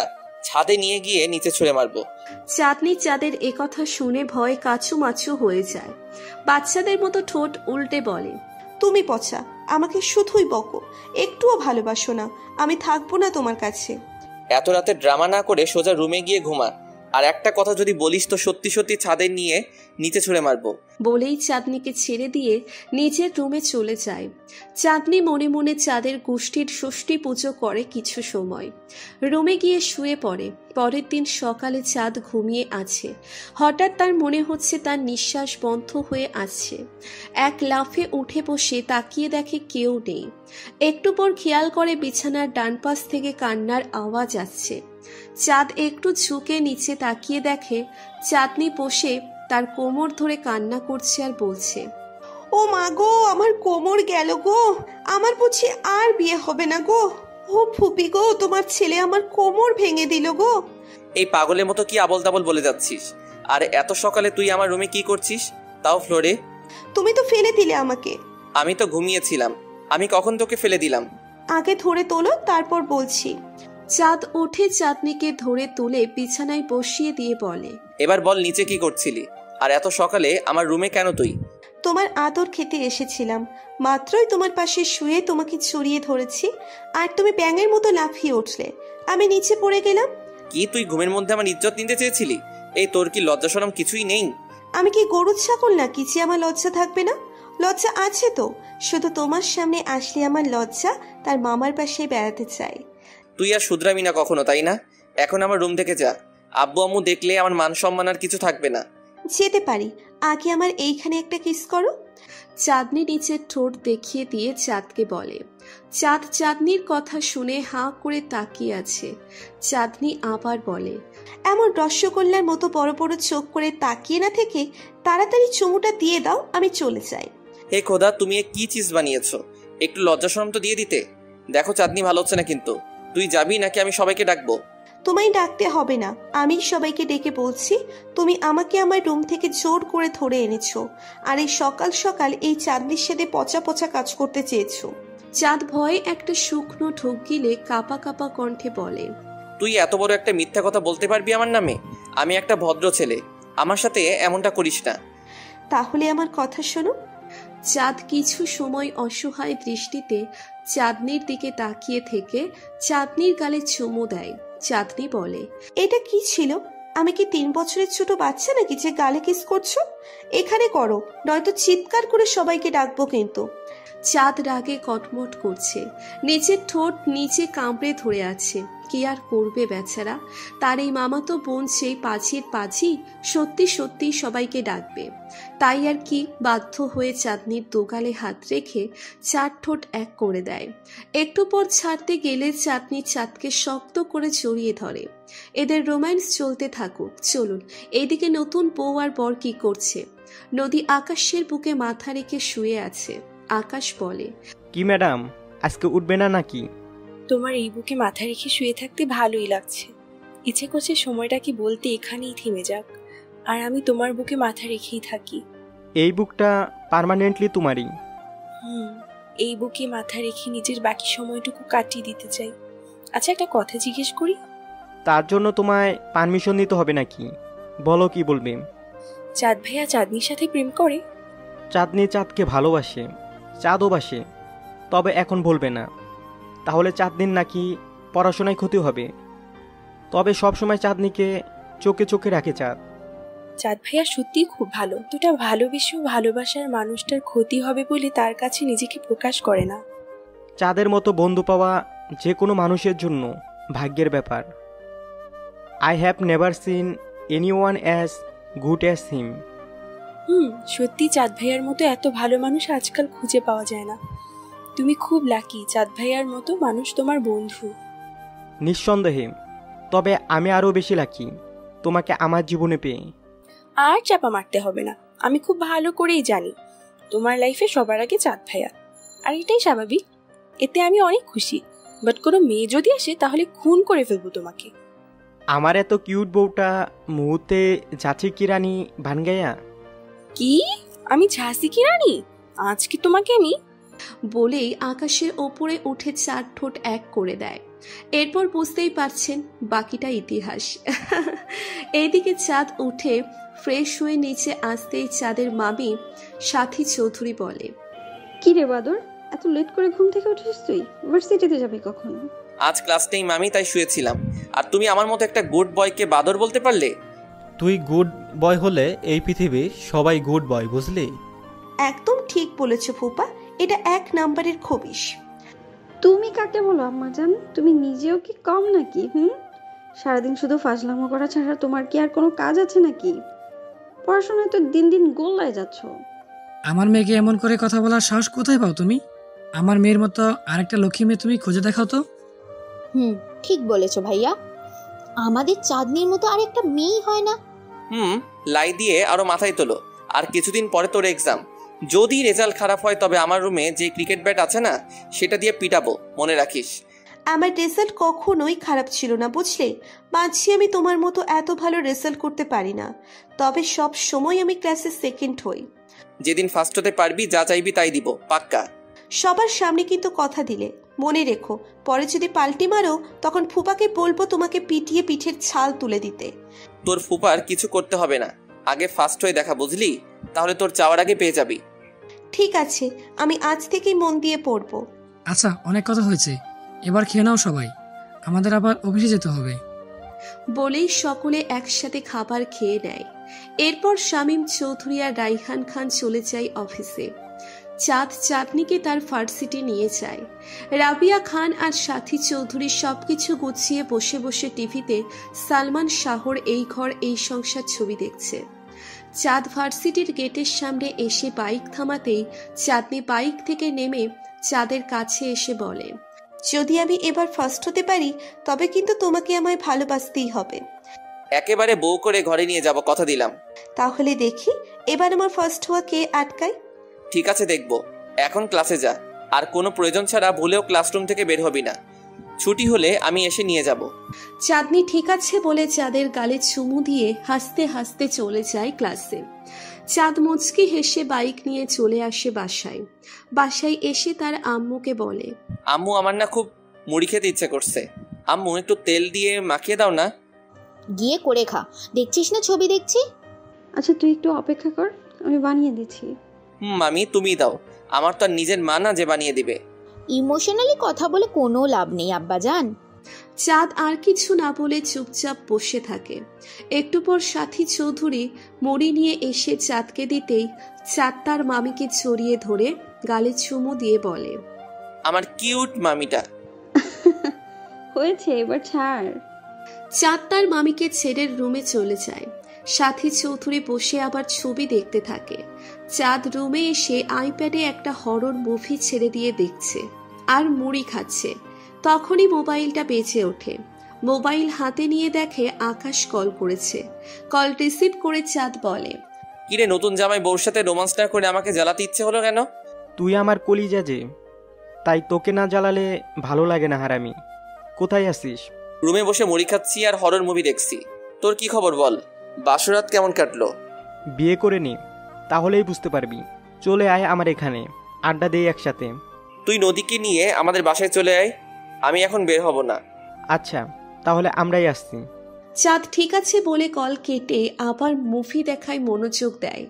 ছাদে নিয়ে গিয়ে নিচে ছুঁড়ে মারবো। চাঁদনি চাঁদের একথা শুনে ভয়ে কাচুমাচু হয়ে যায়। বাচ্চাদের মতো ঠোঁট উল্টে বলে, তুমি পচা, আমাকে শুধুই বকো, একটুও ভালোবাসো না। আমি থাকবো না তোমার কাছে। এত রাতে ড্রামা না করে সোজা রুমে গিয়ে ঘুমা। আর একটা কথা যদি বলিস তো সত্যি সত্যি ছাদে নিয়ে নিচে ছুঁড়ে মারবো। বলেই চাঁদনিকে ছেড়ে দিয়ে নিজের রুমে চলে যায়। চাঁদনি মনে মনে চাঁদের গোষ্ঠীর ষষ্ঠী পুজো করে কিছু সময়। রুমে গিয়ে শুয়ে পড়ে। পরের দিন সকালে চাঁদ ঘুমিয়ে আছে। হঠাৎ তার মনে হচ্ছে তার নিঃশ্বাস বন্ধ হয়ে আছে। এক লাফে উঠে বসে তাকিয়ে দেখে কেউ নেই। একটু পর খেয়াল করে বিছানার ডান পাশ থেকে কান্নার আওয়াজ আসছে। চাঁদ একটু ঝুঁকে নিচে তাকিয়ে দেখে চাঁদনি বসে তার কোমর ধরে কান্না করছে আর বলছে, ও মা গো, আমার কোমর গেল গো, আমার বুঝি আর বিয়ে হবে না গো। ও ফুপি গো, তোমার ছেলে আমার কোমর ভেঙে দিল গো। এই পাগলের মতো কি আবল তাবল বলে যাচ্ছিস? আর এত সকালে তুই আমার রুমে কি করছিস, তাও ফ্লোরে? তুমি তো ফেলে দিলে আমাকে। আমি তো ঘুমিয়েছিলাম। আমি কখন তোকে ফেলে দিলাম? আগে ধরে তোলো, তারপর বলছি। চাঁদ উঠে চাঁদনিকে ধরে তুলে বিছানায় বসিয়ে দিয়ে বলে, এবার বল নিচে কি করছিলি? আর এত সকালে আমার রুমে কেন তুই? তোমার আদর খেতে এসেছিলাম। মাত্রই তোমার পাশে শুয়ে তোমাকে জড়িয়ে ধরেছি আর তুমি ব্যাঙের মতো লাফিয়ে উঠলে। আমি নিচে পড়ে গেলাম। কি তুই ঘুমের মধ্যে আমার ইজ্জত নিতে চেয়েছিলি? এই তোর কি লজ্জা শরম কিছুই নেই? আমি কি গরু ছাগল নাকি যে আমার লজ্জা থাকবে না? লজ্জা আছে তো, শুধু তোমার সামনে আসলে আমার লজ্জা তার মামার পাশে বেড়াতে চাই। তুই আর শুধরাবি না কখনো, তাই না? এখন আমার রুম থেকে যা। আব্বু আম্মু দেখলে আমার মান সম্মান আর কিছু থাকবে না। যেতে পারি, আগে আমার এইখানে একটা কিস করো। চাঁদনি নিচের ঠোঁট দেখিয়ে দিয়ে চাঁদকে বলে, চাঁদ চাঁদনির কথা শুনে হাঁ করে তাকিয়ে আছে। চাঁদনি আবার বলে, এমন রসগোল্লার মতো বড় বড় চোখ করে তাকিয়ে না থেকে তাড়াতাড়ি চুমুটা দিয়ে দাও, আমি চলে যাই। হে খোদা, তুমি কি চিজ বানিয়েছো? একটু লজ্জা শরম তো দিয়ে দিতে। দেখো চাঁদনি ভালো হচ্ছে না কিন্তু। তুই যাবি নাকি আমি সবাইকে ডাকবো? তোমায় ডাকতে হবে না, আমি সবাইকে ডেকে বলছি। তুমি আমাকে আমার রুম থেকে জোর করে ধরে এনেছো, আর এই সকাল সকাল এই চাঁদনির সাথে পচা পচা কাজ করতে চেয়েছো। চাঁদ ভয়ে একটা শুকনো ঢোক গিলে কাপা কাপা কণ্ঠে বলে, তুই এত বড় একটা মিথ্যা কথা বলতে পারবি আমার নামে? আমি একটা ভদ্র ছেলে, আমার সাথে এমনটা করিস না। তাহলে আমার কথা শোনো। চাঁদ কিছু সময় অসহায় দৃষ্টিতে চাঁদনির দিকে তাকিয়ে থেকে চাঁদনির গালে চুমু দেয়। চাঁদনি বলে, এটা কি ছিল? আমি কি 3 বছরের ছোট বাচ্চা নাকি যে গালে কিস করছো? এখানে করো, নয়তো চিৎকার করে সবাইকে ডাকবো কিন্তু। চাঁদ রাগে কটমট করছে, নিচের ঠোঁট নিচে কামড়ে ধরে আছে। কি আর করবে বেচারা, তার এই মামাতো বোন সেই পাঁচির পাঁচি সত্যি সত্যি সবাইকে ডাকবে। তাই আর কি, বাধ্য হয়ে চাঁদনির দোগালে হাত রেখে 4 ঠোঁট এক করে দেয়। একটু পর ছাড়তে গেলে চাঁদনি চাঁদকে শক্ত করে জড়িয়ে ধরে। এদের রোম্যান্স চলতে থাকুক। চলুন, এইদিকে নতুন বউ আর বর কি করছে। নদী আকাশের বুকে মাথা রেখে শুয়ে আছে। আকাশ বলে, কি ম্যাডাম, আজকে উঠবে না নাকি? তোমার এই বুকে মাথা রেখে শুয়ে থাকতে ভালোই লাগছে। ইচ্ছে করছে সময়টা কি বলতে এখানেই থেমে যাক, আর আমি তোমার বুকে মাথা রেখেই থাকি। এই বুকটা পার্মানেন্টলি তোমারই। এই বুকে মাথা রেখে নিজের বাকি সময়টুকু কাটিয়ে দিতে চাই। আচ্ছা, একটা কথা জিজ্ঞেস করি? তার জন্য তোমায় পারমিশন নিতে হবে নাকি? বলো, কি বলবে? চাঁদ ভাইয়া চাঁদনির সাথে প্রেম করে? চাঁদনি চাঁদকে ভালোবাসে, চাঁদও বাসে, তবে এখন বলবে না। তাহলে চাঁদনির নাকি পড়াশোনায় ক্ষতি হবে। তবে সবসময় চাঁদনিকে চোখে চোখে রাখে চাঁদ। চাঁদ ভাইয়া সত্যিই খুব ভালো। দুটা ভালোবেসেও ভালোবাসার মানুষটার ক্ষতি হবে বলে তার কাছে নিজেকে প্রকাশ করে না। চাঁদের মতো বন্ধু পাওয়া যে কোনো মানুষের জন্য ভাগ্যের ব্যাপার। I have never seen anyone as good as him. সত্যি চাঁদ ভাইয়ার মতো এত ভালো মানুষ আজকাল খুঁজে পাওয়া যায় না। তুমি খুব লাকি, চাঁদ ভাইয়ার মতো মানুষ তোমার বন্ধু। নিঃসন্দেহে, তবে আমি আরও বেশি লাকি তোমাকে আমার জীবনে পেয়ে। আর চাপা মারতে হবে না, আমি খুব ভালো করেই জানি তোমার লাইফে সবার আগে চাঁদ ভাইয়া, আর এটাই স্বাভাবিক। এতে আমি অনেক খুশি। বাট কোনো মেয়ে যদি আসে তাহলে খুন করে ফেলবো তোমাকে। আমার এত কিউট বউটা মুহূর্তে ঝাঁসি কি রানী ভানগাইয়া? কি? আমি ঝাঁসি কি রানী? আজকে তোমাকে আমি। বলেই আকাশের ওপরে উঠে 4 ঠোঁট এক করে দেয়। এরপর বুঝতেই পারছেন বাকিটা ইতিহাস। এইদিকে চাঁদ উঠে ফ্রেশ হয়ে নিচে আসতেই চাঁদের মামি সাথী চৌধুরী বলে, কি রে বাদর, এত লেট করে ঘুম থেকে উঠিস তুই? ভার্সিটিতে যাবি কখন? আজ ক্লাস নেই মামি, তাই শুয়েছিলাম। আর তুমি আমার মতো একটা গুড বয়কে বাদর বলতে পারলে? তুই গুড বয় হলে এই পৃথিবীর সবাই গুড বয়, বুঝলি? একদম ঠিক বলেছো ফুপা, এটা 1 নাম্বারের খবিশ। তুমি কাকে বলো আম্মা জান? তুমি নিজেও কি কম নাকি? সারাদিন শুধু ফাজলামো করা ছাড়া তোমার কি আর কোনো কাজ আছে নাকি? পড়াশোনায় তো দিন দিন গোল্লায় যাচ্ছ। আমার মেয়েকে এমন করে কথা বলার সাহস কোথায় পাও তুমি? আমার মেয়ের মতো আরেকটা লক্ষ্মী মেয়ে তুমি খুঁজে দেখাও তো। ঠিক বলেছো ভাইয়া, আমাদের চাঁদনির মতো আরেকটা মেয়েই হয় না। লাই দিয়ে আরো মাথায় তোলো। আর কিছুদিন পরে তোর এক্সাম। যদি রেজাল্ট খারাপ হয় তবে আমার রুমে যে ক্রিকেট ব্যাট আছে না, সেটা দিয়ে পিটাবো, মনে রাখিস। আমার রেজাল্ট কখনোই খারাপ ছিল না, বুঝলে? মানছি আমি তোমার মতো এত ভালো রেজাল্ট করতে পারি না, তবে সব সময় আমি ক্লাসে সেকেন্ড হই। যেদিন ফার্স্ট হতে পারবি যা চাইবি তাই দিব, পাক্কা। সবার সামনে কিন্তু কথা দিলে, মনে রেখো। পরে যদি পাল্টি মারো তখন ফুপাকে বলবো তোমাকে পিটিয়ে পিঠের ছাল তুলে দিতে। তোর ফুপার কিছু করতে হবে না, আগে ফার্স্ট হয়ে দেখা, বুঝলি? তাহলে তোর চাওয়ার আগে পেয়ে যাবি। ঠিক আছে, আমি আজ থেকেই মন দিয়ে পড়বো। আচ্ছা, অনেক কথা হয়েছে, এবার খেয়ে নাও সবাই, আমাদের আবার অফিসে যেতে হবে। বলেই সকলে একসাথে খাবার খেয়ে নেয়। এরপর শামীম চৌধুরী আর রাইহান খান চলে যায় অফিসে। চাঁদ চাঁদনিকে তার ভার্সিটি নিয়ে যায়। রাবিয়া খান আর সাথী চৌধুরী সবকিছু গুছিয়ে বসে বসে টিভিতে সালমান শাহর এই ঘর এই সংসার ছবি দেখছে। চাঁদ ভার্সিটির গেটের সামনে এসে বাইক থামাতেই চাঁদনি বাইক থেকে নেমে চাঁদের কাছে এসে বলে, যদি আমি এবার ফার্স্ট হতে পারি তবে কিন্তু তোমাকে আমায় ভালোবাসতেই হবে। একেবারে বউ করে ঘরে নিয়ে যাব, কথা দিলাম। তাহলে দেখি এবার আমার ফার্স্ট হওয়া কে আটকায়। ঠিক আছে, দেখব। এখন ক্লাসে যা, আর কোনো প্রয়োজন ছাড়া ভুলেও ক্লাসরুম থেকে বের হবি না। ছুটি হলে আমি এসে নিয়ে যাব। চাঁদনি ঠিক আছে বলে চাঁদের গালে চুমু দিয়ে হাসতে হাসতে চলে যায় ক্লাসে। চাঁদ মুচকি হেসে বাইক নিয়ে চলে আসে বাসায়। বাসায় এসে তার আম্মুকে বলে, আম্মু, আমার না খুব মুড়ি খেতে ইচ্ছে করছে। আম্মু, একটু তেল দিয়ে মাখিয়ে দাও না। গিয়ে করে খা, দেখছিস না ছবি দেখছি। আচ্ছা তুই একটু অপেক্ষা কর, আমি বানিয়ে দিচ্ছি। মামি, তুমি দাও, আমার তো আর নিজের মা না যে বানিয়ে দিবে। ইমোশনালি কথা বলে কোনো লাভ নেই আব্বাজান। চাঁদ আর কিছু না বলে চুপচাপ বসে থাকে। একটু পর সাথী চৌধুরী মুড়ি নিয়ে এসে চাঁদকে দিতেই চাঁদ তার মামিকে জড়িয়ে ধরে গালে চুমু দিয়ে বলে, আমার কিউট মামিটা। হয়েছে, এবার ছাড়। চাঁদ তার মামিকে ছেড়ে রুমে চলে যায়। সাথী চৌধুরী বসে আবার ছবি দেখতে থাকে। চাঁদ রুমে এসে আইপ্যাডে একটা হরর মুভি ছেড়ে দিয়ে দেখছে আর মুড়ি খাচ্ছে। তখনই মোবাইলটা বেজে ওঠে। মোবাইল হাতে নিয়ে দেখে আকাশ কল করেছে। কল রিসিভ করে চাঁদ বলে, কিরে, নতুন জামাই বউর সাথে রোমান্স না করে আমাকে জ্বালাতে ইচ্ছে হলো কেন? তুই আমার কলিজা যে, তাই তোকে না জ্বালালে ভালো লাগে না হারামি। কোথায় আছিস? রুমে বসে মুড়ি খাচ্ছি আর হরর মুভি দেখছি। তোর কি খবর বল? বাসরাত কেমন কাটলো? বিয়ে করে নি, তাহলেই বুঝতে পারবি। চলে আয় আমার এখানে, আড্ডা দেই একসাথে। তুই নদীকে নিয়ে আমাদের বাসায় চলে আয়, আমি এখন বের হব না। আচ্ছা, তাহলে আমরাই আসছি। চাঁদ ঠিক আছে বলে কল কেটে আবার মুভি দেখায় মনোযোগ দেয়।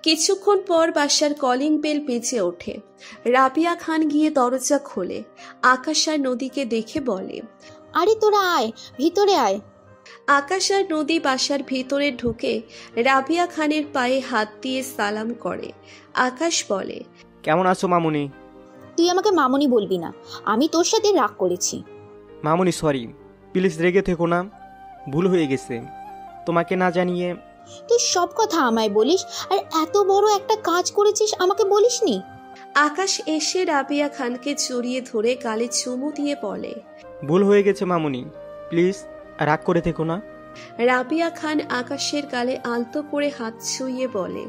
কিছুক্ষণ পর বাসার কলিং বেল বেজে ওঠে। রাবিয়া খান গিয়ে দরজা খোলে। আকাশ আর নদীকে দেখে বলে, আরে তোরা আয়, ভিতরে আয়। আকাশ আর নদী বাসার ভিতরে ঢুকে রাবিয়া খানের পায়ে হাত দিয়ে সালাম করে। আকাশ বলে, কেমন আছো মামুনি? তুই আমাকে মামুনি বলবি না, আমি তোর সাথে রাগ করেছি। মামুনি সরি, প্লিজ রেগে থেকো না, ভুল হয়ে গেছে তোমাকে না জানিয়ে। তুই সব কথা আমায় বলিস, আর এত বড় একটা কাজ করেছিস আমাকে বলিসনি। আকাশ এসে রাবিয়া খানকে জড়িয়ে ধরে গালে চুমু দিয়ে বলে, ভুল হয়ে গেছে মামুনি, প্লিজ রাগ করে থেকো না। রাবিয়া খান আকাশের গালে আলতো করে হাত ছুঁয়ে বলে,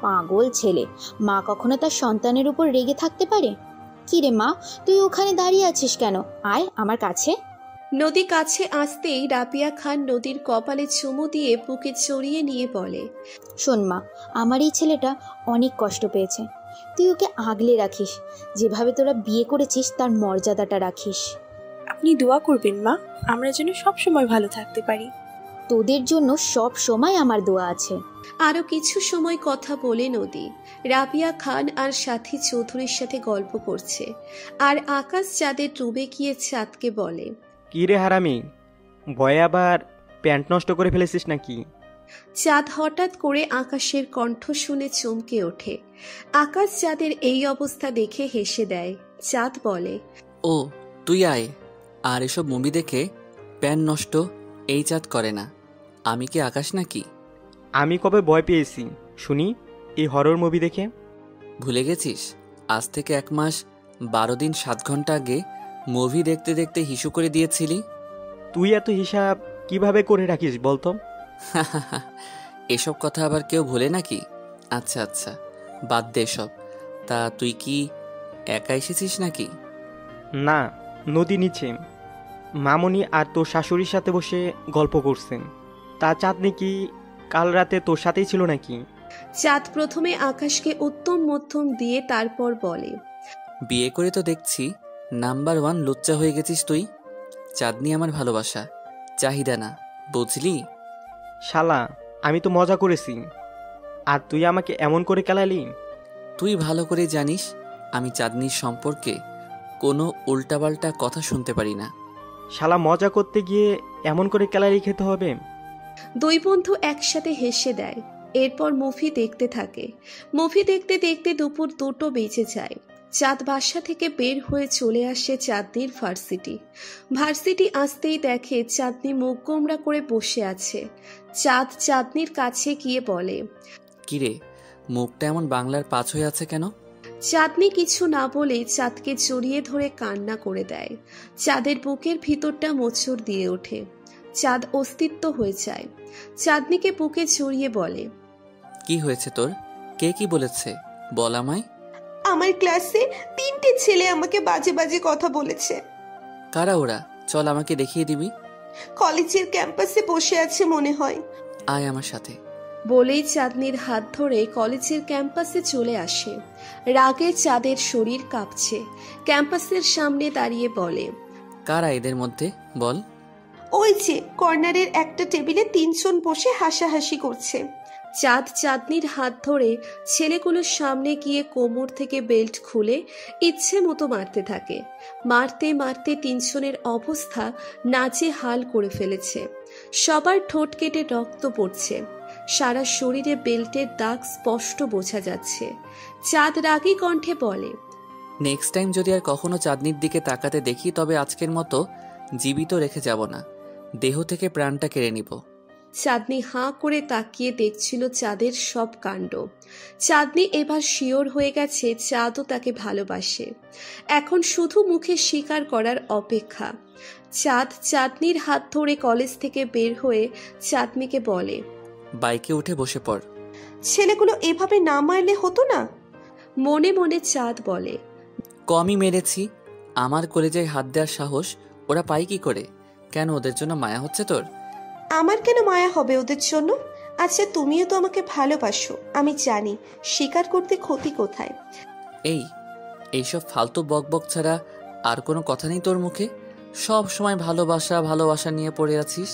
পাগল ছেলে, মা কখনো তার সন্তানের উপর রেগে থাকতে পারে? কি রে মা, তুই ওখানে দাঁড়িয়ে আছিস কেন? আয় আমার কাছে। নদী কাছে আসতেই রাবিয়া খান নদীর কপালে চুমু দিয়ে বুকে জড়িয়ে নিয়ে বলে, শোন মা, আমার এই ছেলেটা অনেক কষ্ট পেয়েছে, তুই ওকে আগলে রাখিস, যেভাবে তোরা বিয়ে করেছিস তার মর্যাদাটা রাখিস। আপনি দোয়া করবেন মা, আমরা যেন সব সময় ভালো থাকতে পারি। তোদের জন্য সব সময় আমার দোয়া আছে। আরো কিছু সময় কথা বলে নদী রাবিয়া খান আর সাথী চৌধুরীর সাথে গল্প করছে। আর আকাশ চাঁদের রুমে গিয়ে চাঁদকে বলে, কি রে হারামি, ভয়ে আবার প্যান্ট নষ্ট করে ফেলেছিস নাকি? চাঁদ হঠাৎ করে আকাশের কণ্ঠ শুনে চমকে ওঠে। আকাশ চাঁদের এই অবস্থা দেখে হেসে দেয়। চাঁদ বলে, ও তুই আয়, আর এসব মুভি দেখে প্যান্ট নষ্ট এই চাঁদ করে না। আমি কি আকাশ নাকি? আমি কবে ভয় পেয়েছি শুনি এই হরর মুভি দেখে? ভুলে গেছিস? আজ থেকে 1 মাস 12 দিন 7 ঘন্টা আগে মুভি দেখতে দেখতে হিসু করে দিয়েছিলি। তুই এত হিসাব কিভাবে করে রাখিস বলতো? এসব কথা আবার কেউ ভুলে নাকি? আচ্ছা আচ্ছা, বাদ দে সব। তা তুই কি একা এসেছিস নাকি? না, নদী নিচে মামুনি আর তোর শাশুড়ির সাথে বসে গল্প করছেন। তা চাঁদনি কি কাল রাতে তোর সাথেই ছিল নাকি? চাঁদ প্রথমে আকাশকে উত্তম মধ্যম দিয়ে তারপর বলে, বিয়ে করে তো দেখছি নাম্বার 1 লুচ্চা হয়ে গেছিস তুই। চাঁদনি আমার ভালোবাসা, চাহিদা না, বুঝলি? শালা, আমি তো মজা করেছি, আর তুই আমাকে এমন করে কেলালি। তুই ভালো করে জানিস আমি চাঁদনির সম্পর্কে কোনো উল্টাপাল্টা কথা শুনতে পারি না। শালা, মজা করতে গিয়ে এমন করে কেলারি খেতে হবে? দুই বন্ধু একসাথে হেসে দেয়। এরপর মুভি দেখতে থাকে। মুভি দেখতে দেখতে দুপুর 2টো বেজে যায়। চাঁদ বাসা থেকে বের হয়ে চলে আসে চাঁদনির ভার্সিটি আসতেই দেখে চাঁদনি মুখ গোমড়া করে বসে আছে। চাঁদ চাঁদনির কাছে গিয়ে বলে, কিরে, মুখটা এমন বাংলার পাঁচ হয়ে আছে কেন? চাঁদনি কিছু না বলে চাঁদকে জড়িয়ে ধরে কান্না করে দেয়। চাঁদের বুকের ভিতরটা মোচড় দিয়ে ওঠে। চাঁদ অস্তিত্ব হয়ে যায়। চাঁদনিকে বুকে জড়িয়ে বলে, কি হয়েছে তোর? কে কি বলেছে বল আমায়। আমার ক্লাসে 3টে ছেলে আমাকে বাজে বাজে কথা বলেছে। কারা ওরা? চল আমাকে দেখিয়ে দিবি। কলেজের ক্যাম্পাসে বসে আছে মনে হয়। আয় আমার সাথে। বলেই চাঁদনির হাত ধরে কলেজের ক্যাম্পাসে চলে আসে। রাগে চাঁদের শরীর কাঁপছে। ক্যাম্পাসের সামনে দাঁড়িয়ে বলে, কারা এদের মধ্যে বল। ওই যে কর্নারের একটা টেবিলে 3 জন বসে হাসাহাসি করছে। চাঁদ চাঁদনির হাত ধরে ছেলেগুলোর সামনে গিয়ে কোমর থেকে বেল্ট খুলে ইচ্ছে মতো মারতে থাকে। মারতে মারতে 3 জনের অবস্থা নাজেহাল করে ফেলেছে। সবার ঠোঁট কেটে রক্ত পড়ছে। সারা শরীরে বেল্টের দাগ স্পষ্ট বোঝা যাচ্ছে। চাঁদ রাগী কণ্ঠে বলে, নেক্সট টাইম যদি আর কখনো চাঁদনির দিকে তাকাতে দেখি তবে আজকের মতো জীবিত রেখে যাব না, দেহ থেকে প্রাণটা কেড়ে নিব। চাঁদনি হাঁ করে তাকিয়ে দেখছিল চাঁদের সব কাণ্ড। চাঁদনি এবার শিওর হয়ে গেছে চাঁদও তাকে ভালোবাসে। এখন শুধু মুখে স্বীকার করার অপেক্ষা। চাঁদ চাঁদনির হাত ধরে কলেজ থেকে বের হয়ে চাঁদনিকে বলে, বাইকে উঠে বসে পড়। ছেলেগুলো এভাবে না মারলে হতো না? মনে মনে চাঁদ বলে, কমই মেরেছি। আমার কলেজায় হাত দেওয়ার সাহস ওরা পায় কি করে? কেন ওদের জন্য মায়া হচ্ছে তোর? আমার কেন মায়া হবে ওদের জন্য? আচ্ছা তুমিও তো আমাকে ভালোবাসো, আমি জানি। স্বীকার করতে ক্ষতি কোথায়? এইসব ফালতু বক বক ছাড়া আর কোনো কথা নেই তোর মুখে? সব সময় ভালোবাসা ভালোবাসা নিয়ে পড়ে আছিস।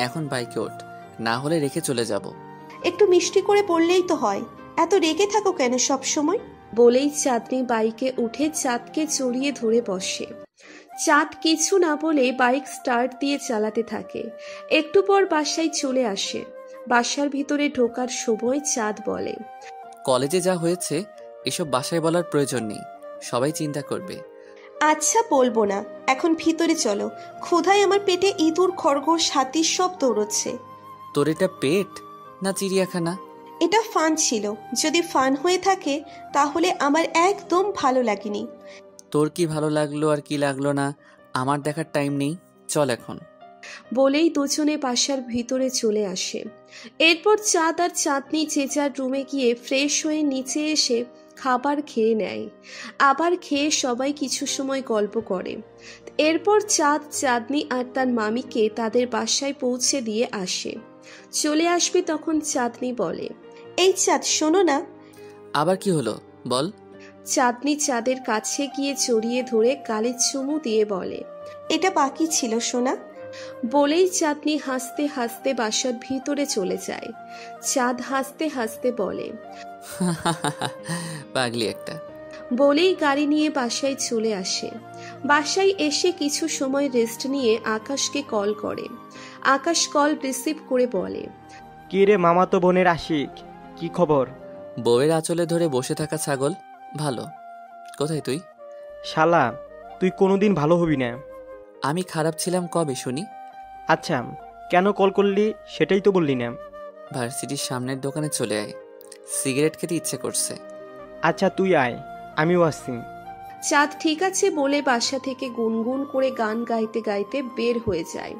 এখন বাইকে ওঠ, না হলে রেখে চলে যাব। একটু মিষ্টি করে বললেই তো হয়, এত রেগে থাকো কেন সব সময়? বলেই চাঁদনি বাইকে উঠে চাঁদকে জড়িয়ে ধরে বসে। চাঁদ কিছু না বলে বাইক স্টার্ট দিয়ে চালাতে থাকে। একটু পর বাসায় চলে আসে। বাসার ভিতরে ঢোকার সময় চাঁদ বলে, কলেজে যা হয়েছে এসব বাসায় বলার প্রয়োজন নেই, সবাই চিন্তা করবে। আচ্ছা বলবো না, এখন ভিতরে চলো। ক্ষুধায় আমার পেটে ইঁদুর খরগোশ হাতি সব দৌড়চ্ছে। তোর এটা পেট না চিড়িয়াখানা? এটা ফান ছিল। যদি ফান হয়ে থাকে তাহলে আমার একদম ভালো লাগেনি। তোর কি ভালো লাগলো আর কি লাগলো না আমার দেখার টাইম নেই, চল এখন। বলেই দুজনে বাসার ভিতরে চলে আসে। এরপর চাঁদ আর চাঁদনি যে যার রুমে গিয়ে ফ্রেশ হয়ে নিচে এসে খাবার খেয়ে নেয়। আবার খেয়ে সবাই কিছু সময় গল্প করে। এরপর চাঁদ চাঁদনি আর তার মামিকে তাদের বাসায় পৌঁছে দিয়ে আসে। চলে আসবে তখন চাঁদনি বলে, এই চাঁদ শোনো না। আবার কি হলো বল। চাঁদনি চাঁদের কাছে গিয়ে জড়িয়ে ধরে গালে চুমু দিয়ে বলে, এটা বাকি ছিল সোনা। বলেই চাঁদনি হাসতে হাসতে বাসার ভিতরে চলে যায়। চাঁদ হাসতে হাসতে বলে, পাগলি একটা। বলেই গাড়ি নিয়ে বাসায় চলে আসে। বাসায় এসে কিছু সময় রেস্ট নিয়ে আকাশকে কল করে। আকাশ কল রিসিভ করে বলে, কি রে মামাতো বোনের আশিক, কি খবর? বউয়ের আঁচলে ধরে বসে থাকা ছাগল। ভালো। কোথায় তুই? শালা, তুই কোনোদিন ভালো হবি না। আমি খারাপ ছিলাম কবে শুনি? আচ্ছা, কেন কল করলি সেটাই তো বললি না। ভার্সিটির সামনের দোকানে চলে আয়, সিগারেট খেতে ইচ্ছে করছে। আচ্ছা তুই আয়, আমিও আসছি। চাঁদ ঠিক আছে বলে বাসা থেকে গুনগুন করে গান গাইতে গাইতে বের হয়ে যায়।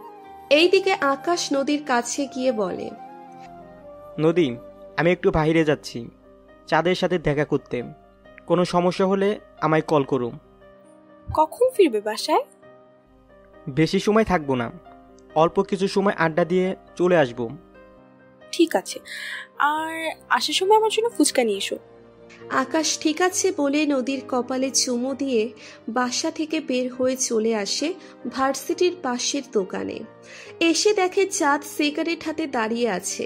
এইদিকে আকাশ নদীর কাছে গিয়ে বলে, নদী, আমি একটু বাইরে যাচ্ছি চাঁদের সাথে দেখা করতে। কোনো সমস্যা হলে আমায় কল করুন। কখন ফিরবে বাসায়? বেশি সময় থাকবো না, অল্প কিছু সময় আড্ডা দিয়ে চলে আসব। ঠিক আছে, আর আসার সময় আমার জন্য ফুচকা নিয়ে এসো। আকাশ ঠিক আছে বলে নদীর কপালে চুমু দিয়ে বাসা থেকে বের হয়ে চলে আসে ভার্সিটির পাশের দোকানে। এসে দেখে চাঁদ সিগারেট হাতে দাঁড়িয়ে আছে।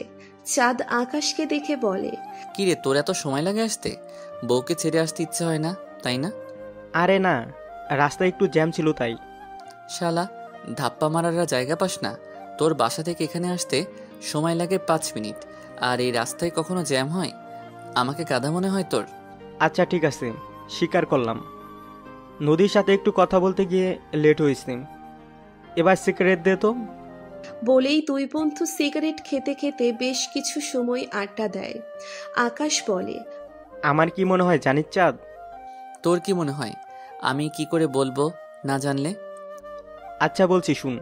চাঁদ আকাশকে দেখে বলে, কিরে তোর এত সময় লাগে আসতে? বউকে ছেড়ে আসতে ইচ্ছে হয় না তাই না? আরে না, রাস্তায় একটু জ্যাম ছিল তাই। শালা, ধাপ্পা মারার জায়গা পাস না? তোর বাসা থেকে এখানে আসতে সময় লাগে 5 মিনিট, আর এই রাস্তায় কখনো জ্যাম হয়? আমাকে গাধা মনে হয় তোর? আচ্ছা ঠিক আছে, স্বীকার করলাম। নদীর সাথে একটু কথা বলতে গিয়ে লেট হয়েছে। এবার সিগারেট দে তো। বলেই দুই বন্ধু সিগারেট খেতে খেতে বেশ কিছু সময় আড্ডা দেয়। আকাশ বলে, আমার কি মনে হয় জানিস চাঁদ? তোর কি মনে হয়? আমি কি করে বলবো না জানলে? আচ্ছা বলছি শুন।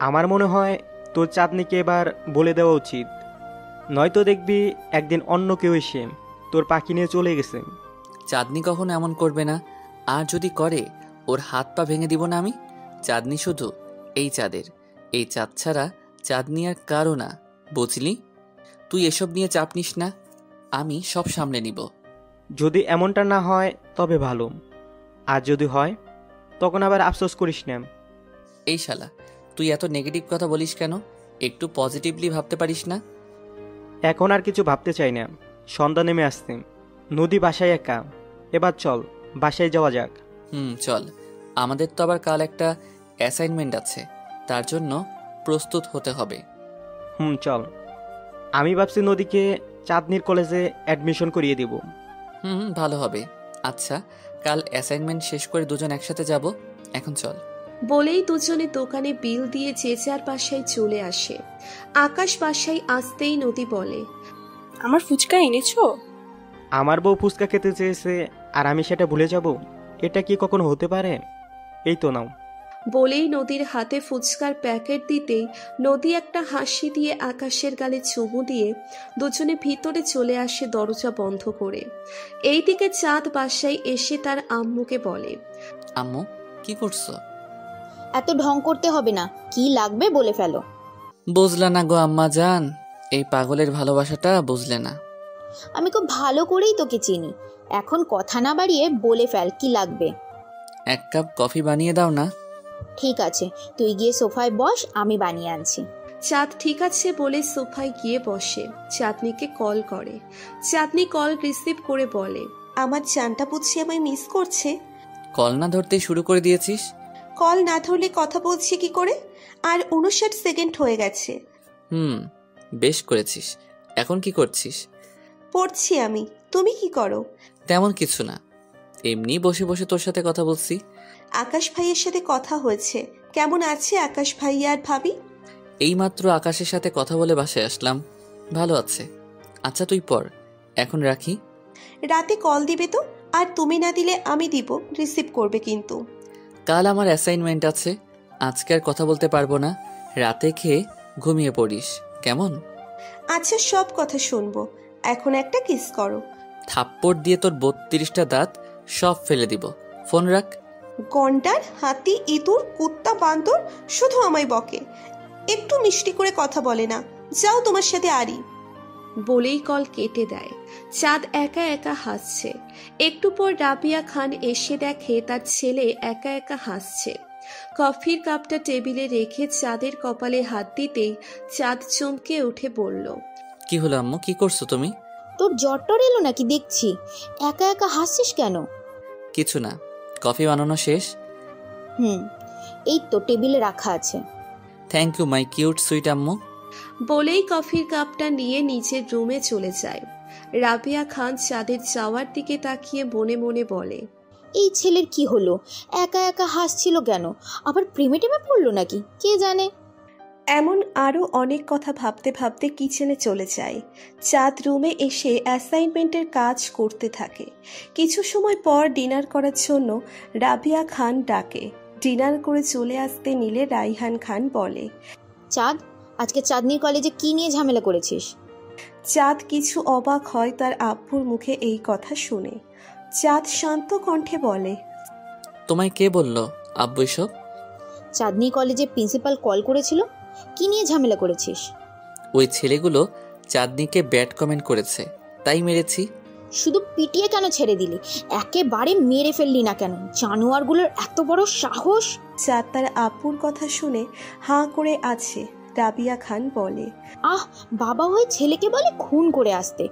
আমার মনে হয় তোর চাঁদনিকে এবার বলে দেওয়া উচিত, নয়তো দেখবি একদিন অন্য কেউ এসে তোর পাখি নিয়ে চলে গেছে। চাঁদনি কখনো এমন করবে না, আর যদি করে ওর হাত পা ভেঙে দিব না আমি। চাঁদনি শুধু এই চাঁদের, এই চাঁদ ছাড়া চাঁদনি আর কারো না, বুঝলি? তুই এসব নিয়ে চাপ নিস না, আমি সব সামলে নিব। যদি এমনটা না হয় তবে ভালো, আর যদি হয় তখন আবার আফসোস করিস না। এই শালা, তুই এত নেগেটিভ কথা বলিস কেন? একটু পজিটিভলি ভাবতে পারিস না? এখন আর কিছু ভাবতে চাই না। সন্ধ্যা নেমে আসছে, নদী বাসায় একা। এবার চল বাসায় যাওয়া যাক। চল। আমাদের তো আবার কাল একটা অ্যাসাইনমেন্ট আছে, তার জন্য প্রস্তুত হতে হবে। চল। আমি ভাবছি নদীকে চাঁদনির কলেজে অ্যাডমিশন করিয়ে দিব। ভালো হবে। আচ্ছা, কাল অ্যাসাইনমেন্ট শেষ করে দুজন একসাথে যাব। এখন চল। বলেই দুজনে দোকানে বিল দিয়ে যে যার বাসায় চলে আসে। আকাশ বাসায় আসতেই নদী বলে, আমার ফুচকা এনেছো? আমার বউ ফুচকা খেতে চেয়েছে আর আমি সেটা ভুলে যাব? এটা কি কখনো হতে পারে? এই তো নাও। বলেই নদীর হাতে ফুচকার প্যাকেট দিতেই নদী একটা হাসি দিয়ে আকাশের গালে চুমু দিয়ে দুজনে ভিতরে চলে আসে দরজা বন্ধ করে। এইদিকে চাঁদ বাসায় এসে তার আম্মুকে বলে, আম্মু কি করছো? এত ঢং করতে হবে না, কি লাগবে বলে ফেলো। বুঝলা না গো আম্মা জান, এই পাগলের ভালোবাসাটা বুঝলে না। আমি খুব ভালো করেই তোকে চিনি, এখন কথা না বাড়িয়ে বলে ফেল কি লাগবে। এক কাপ কফি বানিয়ে দাও না। ঠিক আছে, তুই গিয়ে সোফায় বস, আমি বানিয়ে আনছি। চাঁদ ঠিক আছে বলে সোফায় গিয়ে বসে। চাঁদনিকে কল করে। চাঁদনি কল রিসিভ করে বলে, আমার জানটা বুঝছি আমায় মিস করছে? কল না ধরতেই শুরু করে দিয়েছিস। কল না ধরলে কথা বলছি কি করে? আর 59 সেকেন্ড হয়ে গেছে। বেশ করেছিস। এখন কি করছিস? পড়ছি আমি। তুমি কি করো? তেমন কিছু না, এমনি বসে বসে তোর সাথে কথা বলছি। আকাশ ভাইয়ের সাথে কথা হয়েছে? কেমন আছে আকাশ ভাইয়া আর ভাবি? এইমাত্র আকাশের সাথে কথা বলে বাসায় আসলাম, ভালো আছে। আচ্ছা তুই পড়, এখন রাখি। রাতে কল দিবে তো? আর তুমি না দিলে আমি দিব, রিসিভ করবে কিন্তু। কাল আমার অ্যাসাইনমেন্ট আছে, আজকে আর কথা বলতে পারবো না। রাতে খেয়ে ঘুমিয়ে পড়িস কেমন? আচ্ছা সব কথা শুনবো, এখন একটা কিস করো। থাপ্পড় দিয়ে তোর 32টা দাঁত সব ফেলে দিব। ফোন রাখ। গন্ডার, হাতি, ইঁদুর, কুত্তা, বান্দর শুধু আমায় বকে, একটু মিষ্টি করে কথা বলে না। যাও তোমার সাথে আরি। বলেই কল কেটে দেয়। চাঁদ একা একা হাসছে। একটু পর রাবিয়া খান এসে দেখে তার ছেলে একা একা হাসছে। কফির কাপটা টেবিলে রেখে চাঁদের কপালে হাত দিতেই চাঁদ চমকে উঠে বলল, কি হলো আম্মু, কি করছো তুমি? তোর জ্বর এলো নাকি দেখছি, একা একা হাসছিস কেন? কিছু না, কফি বানানো শেষ। এই তো টেবিলে রাখা আছে। Thank you my cute sweet আম্মু। বলেই কফির কাপটা নিয়ে নিজের রুমে চলে যায়। রাবিয়া খান চাঁদের যাওয়ার দিকে তাকিয়ে মনে মনে বলে, এই ছেলের কি হলো, একা একা হাসছিল কেন? আবার প্রেমে টেমে পড়লো নাকি কে জানে। এমন আরও অনেক কথা ভাবতে ভাবতে কিচেনে চলে যায়। চাঁদ রুমে এসে অ্যাসাইনমেন্টের কাজ করতে থাকে। কিছু সময় পর ডিনার করার জন্য রাবিয়া খান ডাকে। ডিনার করে চলে আসতে নিলে রাইহান খান বলে, চাঁদ, আজকে চাঁদনির কলেজে কি নিয়ে ঝামেলা করেছিস? চাঁদ কিছু অবাক হয় তার আব্বুর মুখে এই কথা শুনে। চাঁদ শান্ত কণ্ঠে বলে, তোমায় কে বললো আব্বু এসব? চাঁদনি কলেজে প্রিন্সিপাল কল করেছিল, কি নিয়ে ঝামেলা করেছিস? ওই ছেলেগুলো চাঁদনিকে ব্যাড কমেন্ট করেছে, তাই মেরেছি। শুধু পিটিয়ে কেন ছেড়ে দিলি? একেবারে মেরে ফেললি না কেন? জানোয়ারগুলোর এত বড় সাহস! চাঁদ তার আব্বুর কথা শুনে হাঁ করে আছে। রাবিয়া খান বলে, বাবা হয়ে ছেলেকে বলে খুন করে আসতে।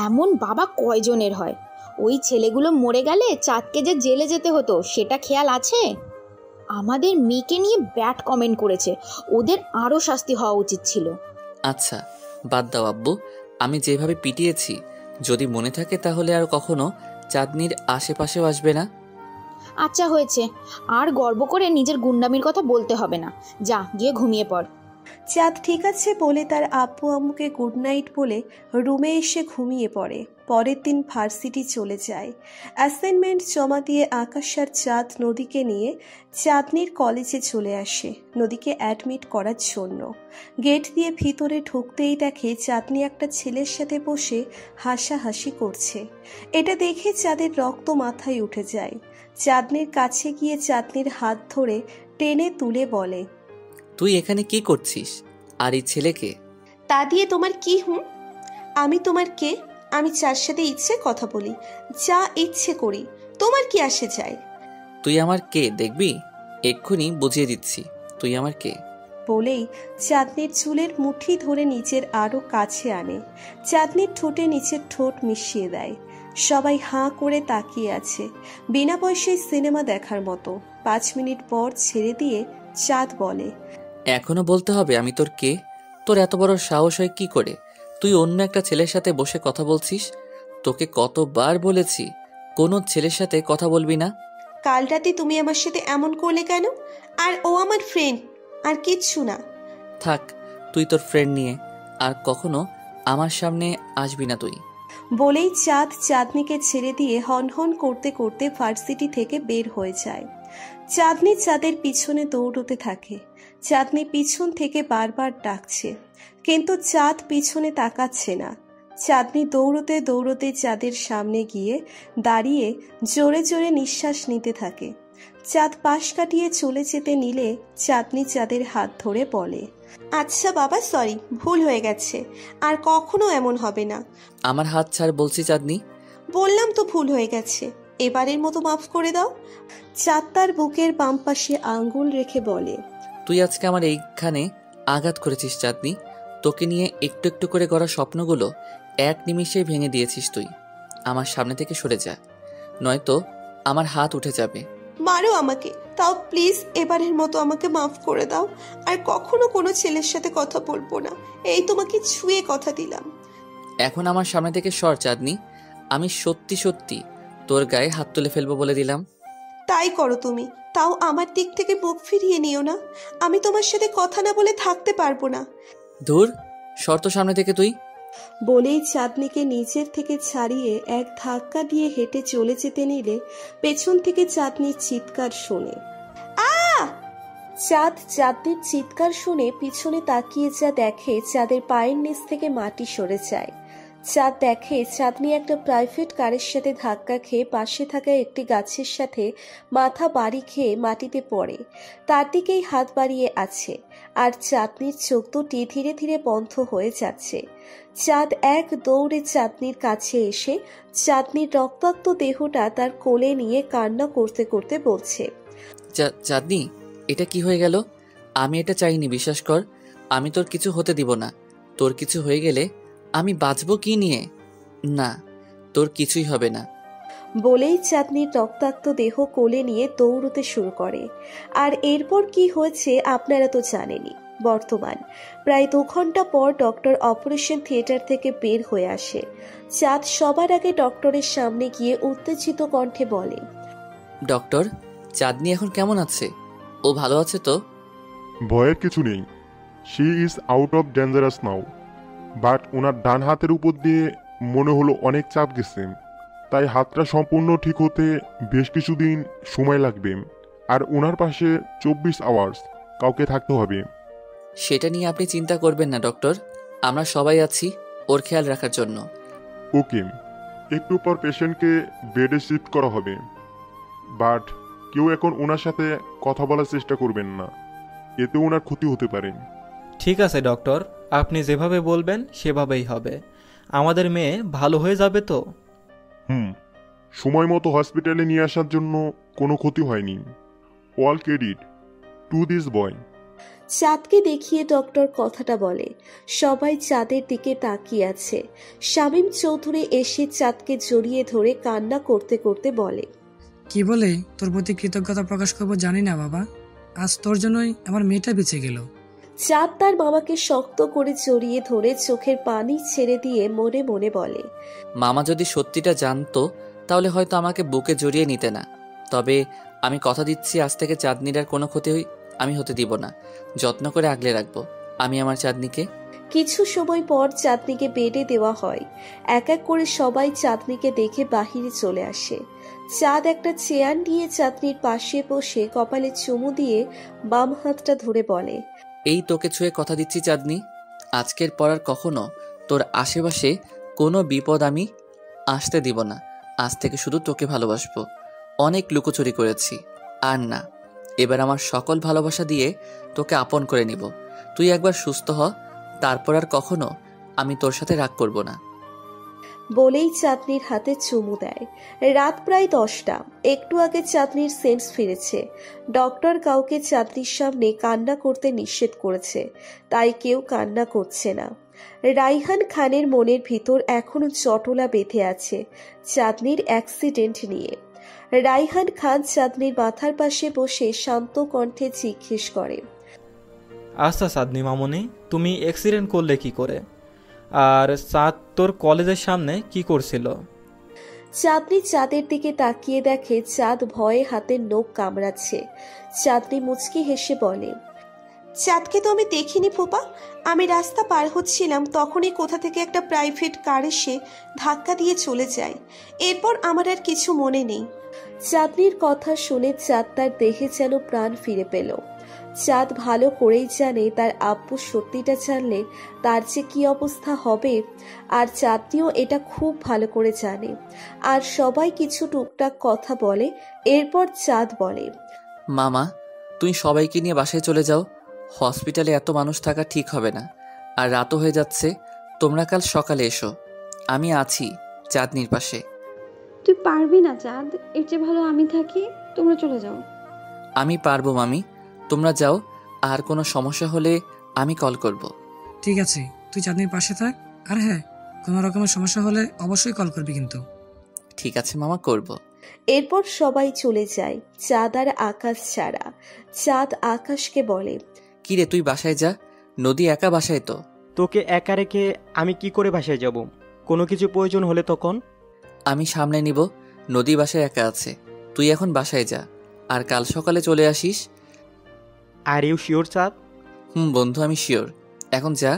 এমন বাবা কয়জনের হয়? ওই ছেলেগুলো মরে গেলে চাঁদকে যে জেলে যেতে হতো সেটা খেয়াল আছে? আমাদের মেয়েকে নিয়ে ব্যাড কমেন্ট করেছে, ওদের আরও শাস্তি হওয়া উচিত ছিল। আচ্ছা বাদ দাও আব্বু, আমি যেভাবে পিটিয়েছি যদি মনে থাকে তাহলে আর কখনো চাঁদনির আশেপাশেও আসবে না। আচ্ছা হয়েছে, আর গর্ব করে নিজের গুন্ডামির কথা বলতে হবে না। যা গিয়ে ঘুমিয়ে পড়। চাঁদ ঠিক আছে বলে তার আব্বু আম্মুকে গুড নাইট বলে রুমে এসে ঘুমিয়ে পড়ে। পরের দিন ভার্সিটি চলে যায়। অ্যাসাইনমেন্ট জমা দিয়ে আকাশ আর চাঁদ নদীকে নিয়ে চাঁদনির কলেজে চলে আসে নদীকে অ্যাডমিট করার জন্য। গেট দিয়ে ভিতরে ঢুকতেই দেখে চাঁদনি একটা ছেলের সাথে বসে হাসাহাসি করছে। এটা দেখে চাঁদের রক্ত মাথায় উঠে যায়। চাঁদনির কাছে গিয়ে চাঁদনির হাত ধরে টেনে তুলে বলে, তুই এখানে কি করছিস? আর এই ছেলেকে? তা দিয়ে তোমার কি? আমি তোমার কে? আমি যার সাথে ইচ্ছে কথা বলি, যা ইচ্ছে করি, তোমার কি আসে যায়? তুই আমার কে দেখবি? এক্ষুনি বুঝিয়ে দিচ্ছি তুই আমার কে। বলেই চাঁদনির চুলের মুঠি ধরে নিচের আরো কাছে আনে। চাঁদনির ঠোঁটে নিচের ঠোঁট মিশিয়ে দেয়। সবাই হাঁ করে তাকিয়ে আছে, বিনা পয়সায় সিনেমা দেখার মতো। 5 মিনিট পর ছেড়ে দিয়ে চাঁদ বলে, এখনো বলতে হবে আমি তোর কে? তোর এত বড় সাহস হয় কি করে? তুই অন্য একটা ছেলের সাথে বসে কথা বলছিস? তোকে কতবার বলেছি কোনো ছেলের সাথে কথা বলবি না। কাল রাতে তুমি আমার সাথে এমন করলে কেন? আর ও আমার ফ্রেন্ড, আর কিচ্ছু না। থাক তুই তোর ফ্রেন্ড নিয়ে আর কখনো আমার সামনে আসবি না তুই। বলেই চাঁদ চাঁদনিকে ছেড়ে দিয়ে হনহন করতে করতে ভার্সিটি থেকে বের হয়ে যায়। চাঁদনি চাঁদের পিছনে দৌড়তে থাকে। চাঁদনি পিছন থেকে বারবার ডাকছে, কিন্তু চাঁদ পিছনে তাকাচ্ছে না। চাঁদনি দৌড়তে দৌড়তে চাঁদের সামনে গিয়ে দাঁড়িয়ে জোরে জোরে নিঃশ্বাস নিতে থাকে। চাঁদ পাশ কাটিয়ে চলে যেতে নিলে চাঁদনি চাঁদের হাত ধরে বলে, আচ্ছা বাবা, সরি, ভুল হয়ে গেছে, আর কখনো এমন হবে না। আমার হাত ছাড় বলছি চাঁদনি। বললাম তো ভুল হয়ে গেছে, এবারের মতো মাফ করে দাও। চাঁদ তার বুকের বাম পাশে আঙ্গুল রেখে বলে, তুই আজকে আমার এইখানে আঘাত করেছিস চাঁদনি। তোকে নিয়ে একটু একটু করে গড়া স্বপ্নগুলো এক নিমিষেই ভেঙে দিয়েছিস তুই। আমার সামনে থেকে সরে যা, নয়তো আমার হাত উঠে যাবে। মারো আমাকে, তাও প্লিজ এবারের মতো আমাকে মাফ করে দাও। আর কখনো কোনো ছেলের সাথে কথা বলবো না, এই তোমাকে ছুঁয়ে কথা দিলাম। এখন আমার সামনে থেকে সর চাঁদনি, আমি সত্যি সত্যি তোর গায়ে হাত তুলে ফেলবো বলে দিলাম। তাই করো তুমি, তাও আমার দিক থেকে মুখ ফিরিয়ে নিও না। আমি তোমার সাথে কথা না বলে থাকতে পারবো না। ধুর, সর তো সামনে থেকে তুই। বলেই চাঁদনিকে নিচের থেকে ছাড়িয়ে এক ধাক্কা দিয়ে হেঁটে চলে যেতে নিলে পেছন থেকে চাঁদনির চিৎকার শোনে। চাঁদ চাঁদনির চিৎকার শুনে পিছনে তাকিয়ে যা দেখে চাঁদের পায়ের নিচ থেকে মাটি সরে যায়। চাঁদ দেখে চাঁদনি একটা প্রাইভেট কারের সাথে ধাক্কা খেয়ে পাশে থাকা একটি গাছের সাথে মাথা বাড়ি খেয়ে মাটিতে পড়ে, তার দিকেই হাত বাড়িয়ে আছে। আর চাঁদনির চোখ দুটি ধীরে ধীরে বন্ধ হয়ে যাচ্ছে। চাঁদ এক দৌড়ে চাঁদনির কাছে এসে চাঁদনির রক্তাক্ত দেহটা তার কোলে নিয়ে কান্না করতে করতে বলছে, চাঁদনি, এটা কি হয়ে গেল? আমি এটা চাইনি, বিশ্বাস কর। আমি তোর কিছু হতে দিব না। তোর কিছু হয়ে গেলে আমি বাঁচবো কি নিয়ে? না, তোর কিছুই হবে না। বলেই চাঁদনির রক্তাক্ত দেহ কোলে নিয়ে দৌড়তে শুরু করে। আর এরপর কি হয়েছে আপনারা তো জানেনই। বর্তমান প্রায় 2 ঘন্টা পর ডক্টর অপারেশন থিয়েটার থেকে বের হয়ে আসে। চাঁদ সবার আগে ডক্টরের সামনে গিয়ে উত্তেজিত কণ্ঠে বলে, ডক্টর, চাঁদনি এখন কেমন আছে? ও ভালো আছে তো? ভয়ের কিছু নেই, she is out of dangerous now. But ওনার ডান হাতের উপর দিয়ে মনে হলো অনেক চাপ গেছে, তাই হাতটা সম্পূর্ণ ঠিক হতে বেশ কিছুদিন সময় লাগবে। আর ওনার পাশে 24 আওয়ার্স কাউকে থাকতে হবে। সেটা নিয়ে আপনি চিন্তা করবেন না ডক্টর, আমরা সবাই আছি ওর খেয়াল রাখার জন্য। ওকে, একটু পর পেশেন্টকে বেডে শিফট করা হবে। বাট কেউ এখন ওনার সাথে কথা বলার চেষ্টা করবেন না, এতে ওনার ক্ষতি হতে পারে। ঠিক আছে ডক্টর, আপনি যেভাবে বলবেন সেভাবেই হবে। আমাদের মেয়ে ভালো হয়ে যাবে তো? সময় মতো হসপিটালে নিয়ে আসার জন্য কোনো ক্ষতি হয়নি। অল ক্রেডিট টু দিস বয়। চাঁদকে দেখিয়ে ডক্টর কথাটা বলে। সবাই চাঁদের দিকে তাকিয়ে আছে। শামীম চৌধুরী এসে চাঁদকে জড়িয়ে ধরে কান্না করতে করতে বলে, কি বলে তোর প্রতি কৃতজ্ঞতা প্রকাশ করবো জানি না বাবা, আজ তোর জন্যই আমার মেয়েটা বেঁচে গেল। চাঁদ তার বাবাকে শক্ত করে জড়িয়ে ধরে চোখের পানি ছেড়ে দিয়ে মনে মনে বলে, মামা যদি সত্যিটা জানতো তাহলে হয়তো আমাকে বুকে জড়িয়ে নিতে না। তবে আমি কথা দিচ্ছি, আজ থেকে চাঁদনির আর কোনো ক্ষতি আমি হতে দিব না। যত্ন করে আগলে রাখবো আমি আমার চাঁদনিকে। কিছু সময় পর চাঁদনিকে বেডে দেওয়া হয়। এক এক করে সবাই চাঁদনিকে দেখে বাহিরে চলে আসে। চাঁদ একটা চেয়ার নিয়ে চাঁদনির পাশে বসে কপালে চুমু দিয়ে বাম হাতটা ধরে বলে, এই তোকে ছুঁয়ে কথা দিচ্ছি চাঁদনি, আজকের পর আর কখনো তোর আশেপাশে কোনো বিপদ আমি আসতে দিব না। আজ থেকে শুধু তোকে ভালোবাসবো। অনেক লুকোচুরি করেছি, আর না, এবার আমার সকল ভালোবাসা দিয়ে তোকে আপন করে নিব। তুই একবার সুস্থ হ, তারপর আর কখনো আমি তোর সাথে রাগ করব না। বলেই চাঁদনির হাতে চুমু দেয়। রাত প্রায় 10টা। একটু আগে চাঁদনির সেন্স ফিরেছে। ডক্টর কাউকে চাঁদনির সামনে কান্না করতে নিষেধ করেছে, তাই কেউ কান্না করছে না। রাইহান খানের মনের ভিতর এখনো চটলা বেঁধে আছে চাঁদনির অ্যাক্সিডেন্ট নিয়ে। রাইহান খান চাঁদনির মাথার পাশে বসে শান্ত কণ্ঠে জিজ্ঞেস করে, আচ্ছা চাঁদনি মামনি, তুমি অ্যাক্সিডেন্ট করলে কি করে? আর চাঁদ তোর কলেজের সামনে কি করছিল? চাঁদনি চাঁদের দিকে তাকিয়ে দেখে চাঁদ ভয়ে হাতের নখ কামড়াচ্ছে। চাঁদনি মুচকি হেসে বলে, চাঁদকে তো আমি দেখিনি ফুপা। আমি রাস্তা পার হচ্ছিলাম, তখনই কোথা থেকে একটা প্রাইভেট কার এসে ধাক্কা দিয়ে চলে যায়। এরপর আমার আর কিছু মনে নেই। চাঁদনির কথা শুনে চাঁদ তার দেহে যেন প্রাণ ফিরে পেল। চাঁদ ভালো করেই জানে তার আব্বু সত্যিটা জানলে তার যে কি অবস্থা হবে, আর চাঁদনিও এটা খুব ভালো করে জানে। আর সবাই কিছু টুকটাক কথা বলে। এরপর চাঁদ বলে, মামা, তুই সবাইকে নিয়ে বাসায় চলে যাও। হসপিটালে এত মানুষ থাকা ঠিক হবে না, আর রাতও হয়ে যাচ্ছে। তোমরা কাল সকালে এসো, আমি আছি চাঁদনির পাশে। তুই পারবি না চাঁদ, এর চেয়ে ভালো আমি থাকি, তোমরা চলে যাও। আমি পারবো মামি, তোমরা যাও। আর কোনো সমস্যা হলে আমি কল করব। ঠিক আছে, তুই চাঁদনির পাশে থাক। আর হ্যাঁ, কোনো রকমের সমস্যা হলে অবশ্যই কল করবি কিন্তু। ঠিক আছে মামা, করব। এরপর সবাই চলে যায় চাঁদ আর আকাশ ছাড়া। চাঁদ আকাশকে বলে, কিরে তুই বাসায় যা, নদী একা বাসায় তো। তোকে একা রেখে আমি কি করে বাসায় যাব? কোনো কিছু প্রয়োজন হলে তখন আমি সামনে নিব। নদী বাসায় একা আছে, তুই এখন বাসায় যা, আর কাল সকালে চলে আসিস। আর ইউ শিওর চাঁদ? বন্ধু, আমি শিওর। এখন যা,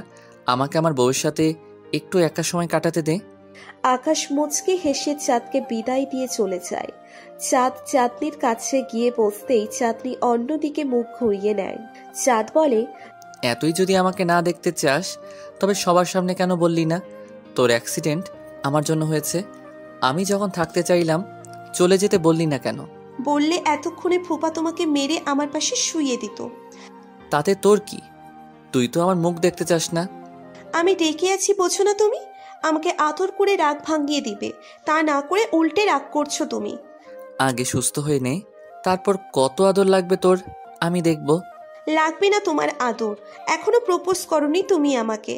আমাকে আমার বউয়ের সাথে একটু একা সময় কাটাতে দে। আকাশ মুচকি হেসে চাঁদকে বিদায় দিয়ে চলে যায়। চাঁদ চাঁদনির কাছে গিয়ে বসতেই চাঁদনি অন্যদিকে মুখ ঘুরিয়ে নেয়। চাঁদ বলে, এতই যদি আমাকে না দেখতে চাস, তবে সবার সামনে কেন বললি না তোর অ্যাক্সিডেন্ট আমার জন্য হয়েছে? আমি যখন থাকতে চাইলাম চলে যেতে বললি না কেন? বললে এতক্ষণে ফুপা তোমাকে মেরে আমার পাশে শুইয়ে দিত। তাতে তোর কি? তুই তো আমার মুখ দেখতে চাস না। আমি ডেকে আছি বোঝো না তুমি? আমাকে আদর করে রাগ ভাঙিয়ে দিবে, তা না করে উল্টে রাগ করছো তুমি। আগে সুস্থ হয়ে নে, তারপর কত আদর লাগবে তোর আমি দেখব। লাগবে না তোমার আদর, এখনো প্রপোজ করনি তুমি আমাকে।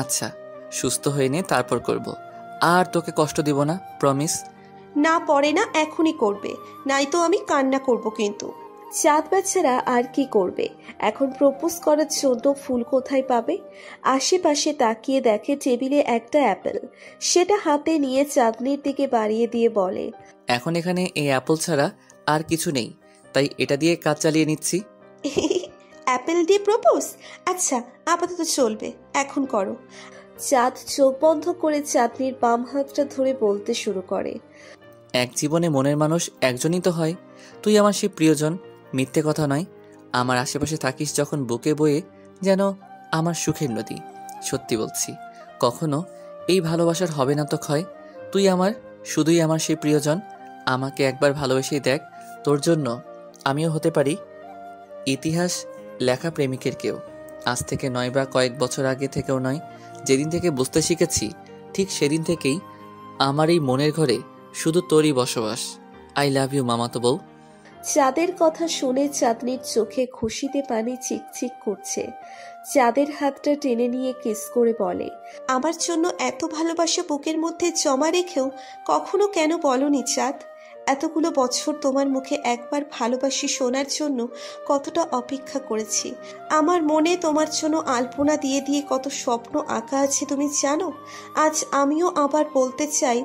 আচ্ছা, সুস্থ হয়ে নে, তারপর করব। আর তোকে কষ্ট দিব না, প্রমিস। না পরে না, এখনই করবে, নাই তো আমি কান্না করব কিন্তু। চাঁদ বাচ্চারা আর কি করবে, এখন প্রপোজ করার জন্য ফুল কোথায় পাবে? আশেপাশে তাকিয়ে দেখে টেবিলে একটা অ্যাপেল। সেটা হাতে নিয়ে চাঁদনির দিকে বাড়িয়ে দিয়ে বলে, এখন এখানে এই অ্যাপল ছাড়া আর কিছু নেই, তাই এটা দিয়ে কাজ চালিয়ে নিচ্ছি। অ্যাপেল দিয়ে প্রপোজ? আচ্ছা, আপাতত চলবে, এখন করো। চাঁদ চোখ বন্ধ করে চাঁদনির বাম হাতটা ধরে বলতে শুরু করে, এক জীবনে মনের মানুষ একজনই তো হয়, তুই আমার সেই প্রিয়জন, মিথ্যে কথা নয়। আমার আশেপাশে থাকিস যখন বুকে বয়ে, যেন আমার সুখের নদী। সত্যি বলছি, কখনো এই ভালোবাসার হবে না তো ক্ষয়। তুই আমার, শুধুই আমার সেই প্রিয়জন। আমাকে একবার ভালোবেসেই দেখ, তোর জন্য আমিও হতে পারি ইতিহাস লেখা প্রেমিকের কেউ। আজ থেকে নয় বা কয়েক বছর আগে থেকেও নয়, যেদিন থেকে বুঝতে শিখেছি ঠিক সেদিন থেকেই আমার এই মনের ঘরে শুধু তোরই বসবাস। আই লাভ ইউ মামাতো বউ। চাঁদের কথা শুনে চাঁদনির চোখে খুশিতে পানি চিকচিক করছে। চাঁদের হাতটা টেনে নিয়ে কিস করে বলে, আমার জন্য এত ভালোবাসা বুকের মধ্যে জমা রেখেও কখনো কেন বলনি চাঁদ? এতগুলো বছর তোমার মুখে একবার ভালোবাসি শোনার জন্য কতটা অপেক্ষা করেছি। আমার মনে তোমার জন্য আলপনা দিয়ে দিয়ে কত স্বপ্ন আঁকা আছে তুমি জানো। আজ আমিও আবার বলতে চাই,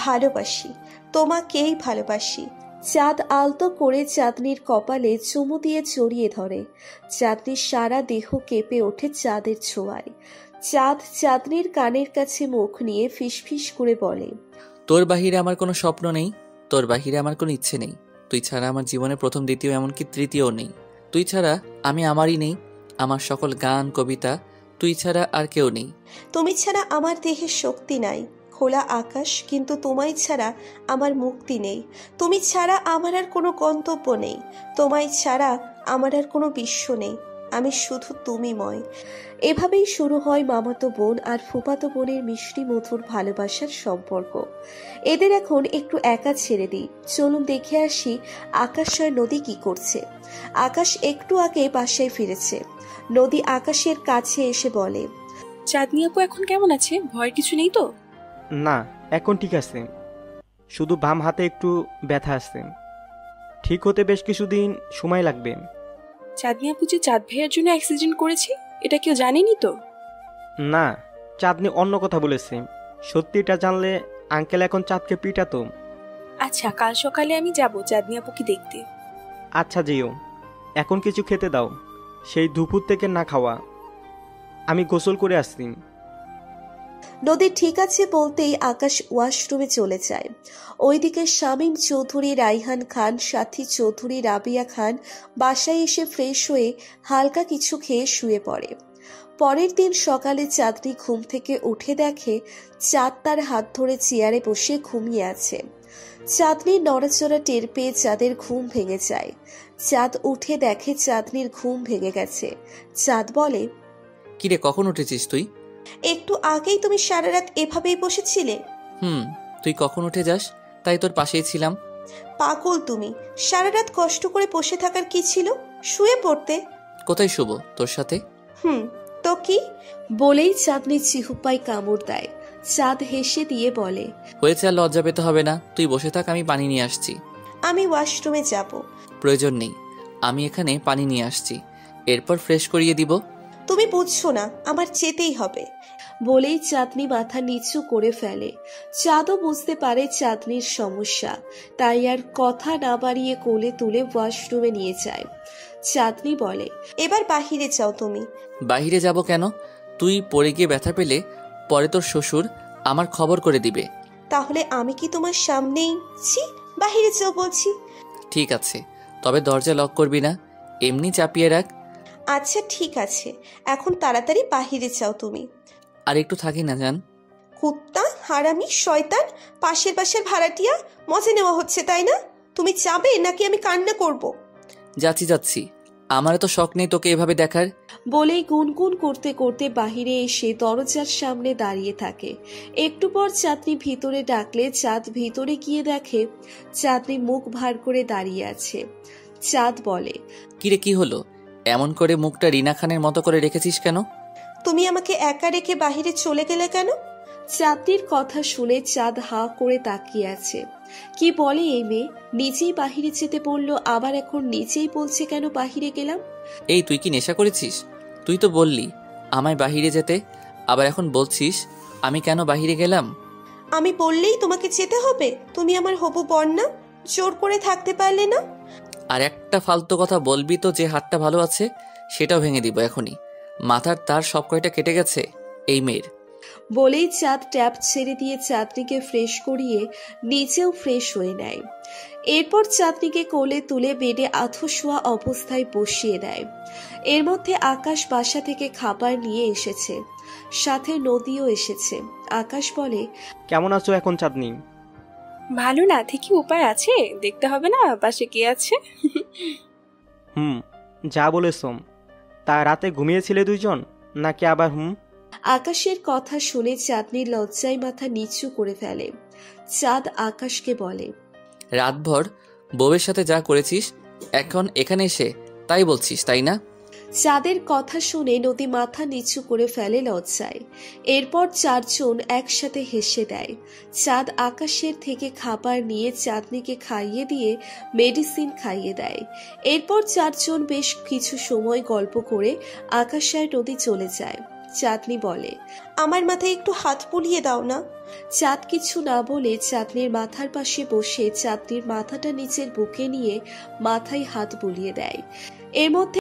ভালোবাসি, তোমাকেই ভালোবাসি। চাঁদ আলতো করে চাঁদনির কপালে চুমু দিয়ে জড়িয়ে ধরে। চাঁদনির সারা দেহ কেঁপে ওঠে চাঁদের ছোঁয়ায়। চাঁদ চাঁদনির কানের কাছে মুখ নিয়ে ফিসফিস করে বলে, তোর বাহিরে আমার কোনো স্বপ্ন নেই, তোর বাহিরে আমার কোনো ইচ্ছে নেই। তুই ছাড়া আমার জীবনে প্রথম, দ্বিতীয়, এমনকি তৃতীয় নেই। তুই ছাড়া আমি আমারই নেই। আমার সকল গান, কবিতা তুই ছাড়া আর কেউ নেই। তুমি ছাড়া আমার দেহে শক্তি নাই, খোলা আকাশ, কিন্তু তোমায় ছাড়া আমার মুক্তি নেই। তুমি ছাড়া আমার আর কোনো গন্তব্য নেই। তোমায় ছাড়া আমার আর কোনো বিশ্ব নেই। আমি শুধু তুমিময়। এভাবেই শুরু হয় মামাতো বোন আর ফুফাতো বোনের মিষ্টি মধুর ভালোবাসার সম্পর্ক। এদের এখন একটু একা ছেড়ে দিই, চলুন দেখে আসি আকাশ আর নদী কি করছে। আকাশ একটু আগে বাসায় ফিরেছে। নদী আকাশের কাছে এসে বলে, চাঁদনি আপু এখন কেমন আছে? ভয়ের কিছু নেই তো? না, এখন ঠিক আছে, শুধু বাম হাতে একটু ব্যথা আছে। ঠিক হতে বেশ কিছুদিন সময় লাগবে। চাঁদনি আপু যে চাঁদ ভাইয়ার জন্য অ্যাক্সিডেন্ট করেছে, এটা কেউ জানেনি তো? না, চাঁদনি অন্য কথা বলেছে। সত্যিটা জানলে আঙ্কেল এখন চাঁদকে পিটাতো। আচ্ছা, কাল সকালে আমি যাব চাঁদনি আপুকে দেখতে। আচ্ছা যেও, এখন কিছু খেতে দাও, সেই দুপুর থেকে না খাওয়া। আমি গোসল করে আসছি। নদী ঠিক আছে বলতেই আকাশ ওয়াশরুমে চলে যায়। ওইদিকে শামীম চৌধুরী, রাইহান খান, সাথী চৌধুরী, রাবিয়া খান বাসায় এসে ফ্রেশ হয়ে হালকা কিছু খেয়ে শুয়ে পড়ে। পরের দিন সকালে চাঁদনি ঘুম থেকে উঠে দেখে চাঁদ তার হাত ধরে চেয়ারে বসে ঘুমিয়ে আছে। চাঁদনির নড়াচড়া টের পেয়ে চাঁদের ঘুম ভেঙে যায়। চাঁদ উঠে দেখে চাঁদনির ঘুম ভেঙে গেছে। চাঁদ বলে, কিরে, কখন উঠেছিস তুই? একটু আগেই। তুমি সারা রাত এভাবেই বসেছিলে? তুই কখন উঠে যাস, তাই তোর পাশেই ছিলাম। পাগল তুমি, সারা রাত কষ্ট করে বসে থাকার কি ছিল? শুয়ে পড়তে। কোথায় শুবো, তোর সাথে? তো কি? বলেই চাঁদনি চিহুপাই কামড় দেয়। চাঁদ হেসে দিয়ে বলে, হয়েছে, আর লজ্জা পেতে হবে না। তুই বসে থাক, আমি পানি নিয়ে আসছি। আমি ওয়াশরুমে যাব। প্রয়োজন নেই, আমি এখানে পানি নিয়ে আসছি, এরপর ফ্রেশ করিয়ে দিব। তুমি বুঝছো না, আমার যেতেই হবে। বলেই চাঁদনি মাথা নিচু করে ফেলে। চাঁদও বুঝতে পারে চাঁদনির সমস্যা, তাই আর কথা না বাড়িয়ে কোলে তুলে ওয়াশরুমে নিয়ে যায়। চাঁদনি বলে, এবার বাহিরে যাও তুমি। বাহিরে যাব কেন? তুই পড়ে গিয়ে ব্যথা পেলে পরে তোর শ্বশুর আমার খবর করে দিবে। তাহলে আমি কি তোমার সামনেই? বাহিরে যাও বলছি। ঠিক আছে, তবে দরজা লক করবি না, এমনি চাপিয়ে রাখ। আচ্ছা ঠিক আছে, এখন তাড়াতাড়ি বাহিরে যাও তুমি। আর একটু থাকি না জান। কুত্তা, হারামি, শয়তান, পাশের ভাড়াটিয়া, মজা নেওয়া হচ্ছে তাই না? তুমি যাবে নাকি আমি কান্না করব? যাচ্ছি, আমার তো শখ নেই তোকে এভাবে দেখার। বলেই গুনগুন করতে করতে বাহিরে এসে দরজার সামনে দাঁড়িয়ে থাকে। একটু পর চাঁদনি ভিতরে ডাকলে চাঁদ ভিতরে গিয়ে দেখে চাঁদনি মুখ ভার করে দাঁড়িয়ে আছে। চাঁদ বলে, কিরে, কি হলো? এমন করে মুখটা রিনা খানের মতো করে রেখেছিস কেন? তুমি আমাকে একা রেখে বাহিরে চলে গেলে কেন? চাঁদনির কথা শুনে চাঁদ হা করে তাকিয়ে আছে। কি বলে এই মেয়ে? নিজেই বাহিরে যেতে বললো, আবার এখন নিজেই বলছে কেন বাহিরে গেলাম। এই, তুই কি নেশা করেছিস? তুই তো বললি আমায় বাহিরে যেতে, আবার এখন বলছিস আমি কেন বাহিরে গেলাম? আমি বললেই তোমাকে যেতে হবে? তুমি আমার হবু বর না? জোর করে থাকতে পারলে না? আর একটা ফালতু কথা বলবি তো যে হাতটা ভালো আছে সেটাও ভেঙে দিব এখনই। মাথার তার সব কয়টা কেটে গেছে এই মেয়ের। বলেই চাঁদ ট্যাপ ছেড়ে দিয়ে চাঁদনিকে ফ্রেশ করিয়ে নিচেও ফ্রেশ হয়ে নেয়। এরপর চাঁদনিকে কোলে তুলে বেডে আধশোয়া অবস্থায় বসিয়ে দেয়। এর মধ্যে আকাশ বাসা থেকে খাবার নিয়ে এসেছে, সাথে নদীও এসেছে। আকাশ বলে, কেমন আছো এখন চাঁদনি? ভালো না থেকে উপায় আছে? দেখতে হবে না পাশে কে আছে? যা বলেছ। তা রাতে ঘুমিয়েছিলে দুইজন নাকি আবার? আকাশের কথা শুনে চাঁদনির লজ্জায় মাথা নিচু করে ফেলে। চাঁদ আকাশকে বলে, রাতভর বউয়ের সাথে যা করেছিস এখন এখানে এসে তাই বলছিস, তাই না? চাঁদের কথা শুনে নদী মাথা নিচু করে ফেলে লজ্জায়। এরপর চারজন একসাথে হেসে দেয়। চাঁদ আকাশের থেকে খাবার নিয়ে চাঁদনিকে খাইয়ে দিয়ে মেডিসিন খাইয়ে দেয়। এরপর চারজন বেশ কিছু সময় গল্প করে আকাশ আর নদী চলে যায়। চাঁদনি বলে, আমার মাথায় একটু হাত বুলিয়ে দাও না। চাঁদ কিছু না বলে চাঁদনির মাথার পাশে বসে চাঁদনির মাথাটা নিচের বুকে নিয়ে মাথায় হাত বুলিয়ে দেয়। এর মধ্যে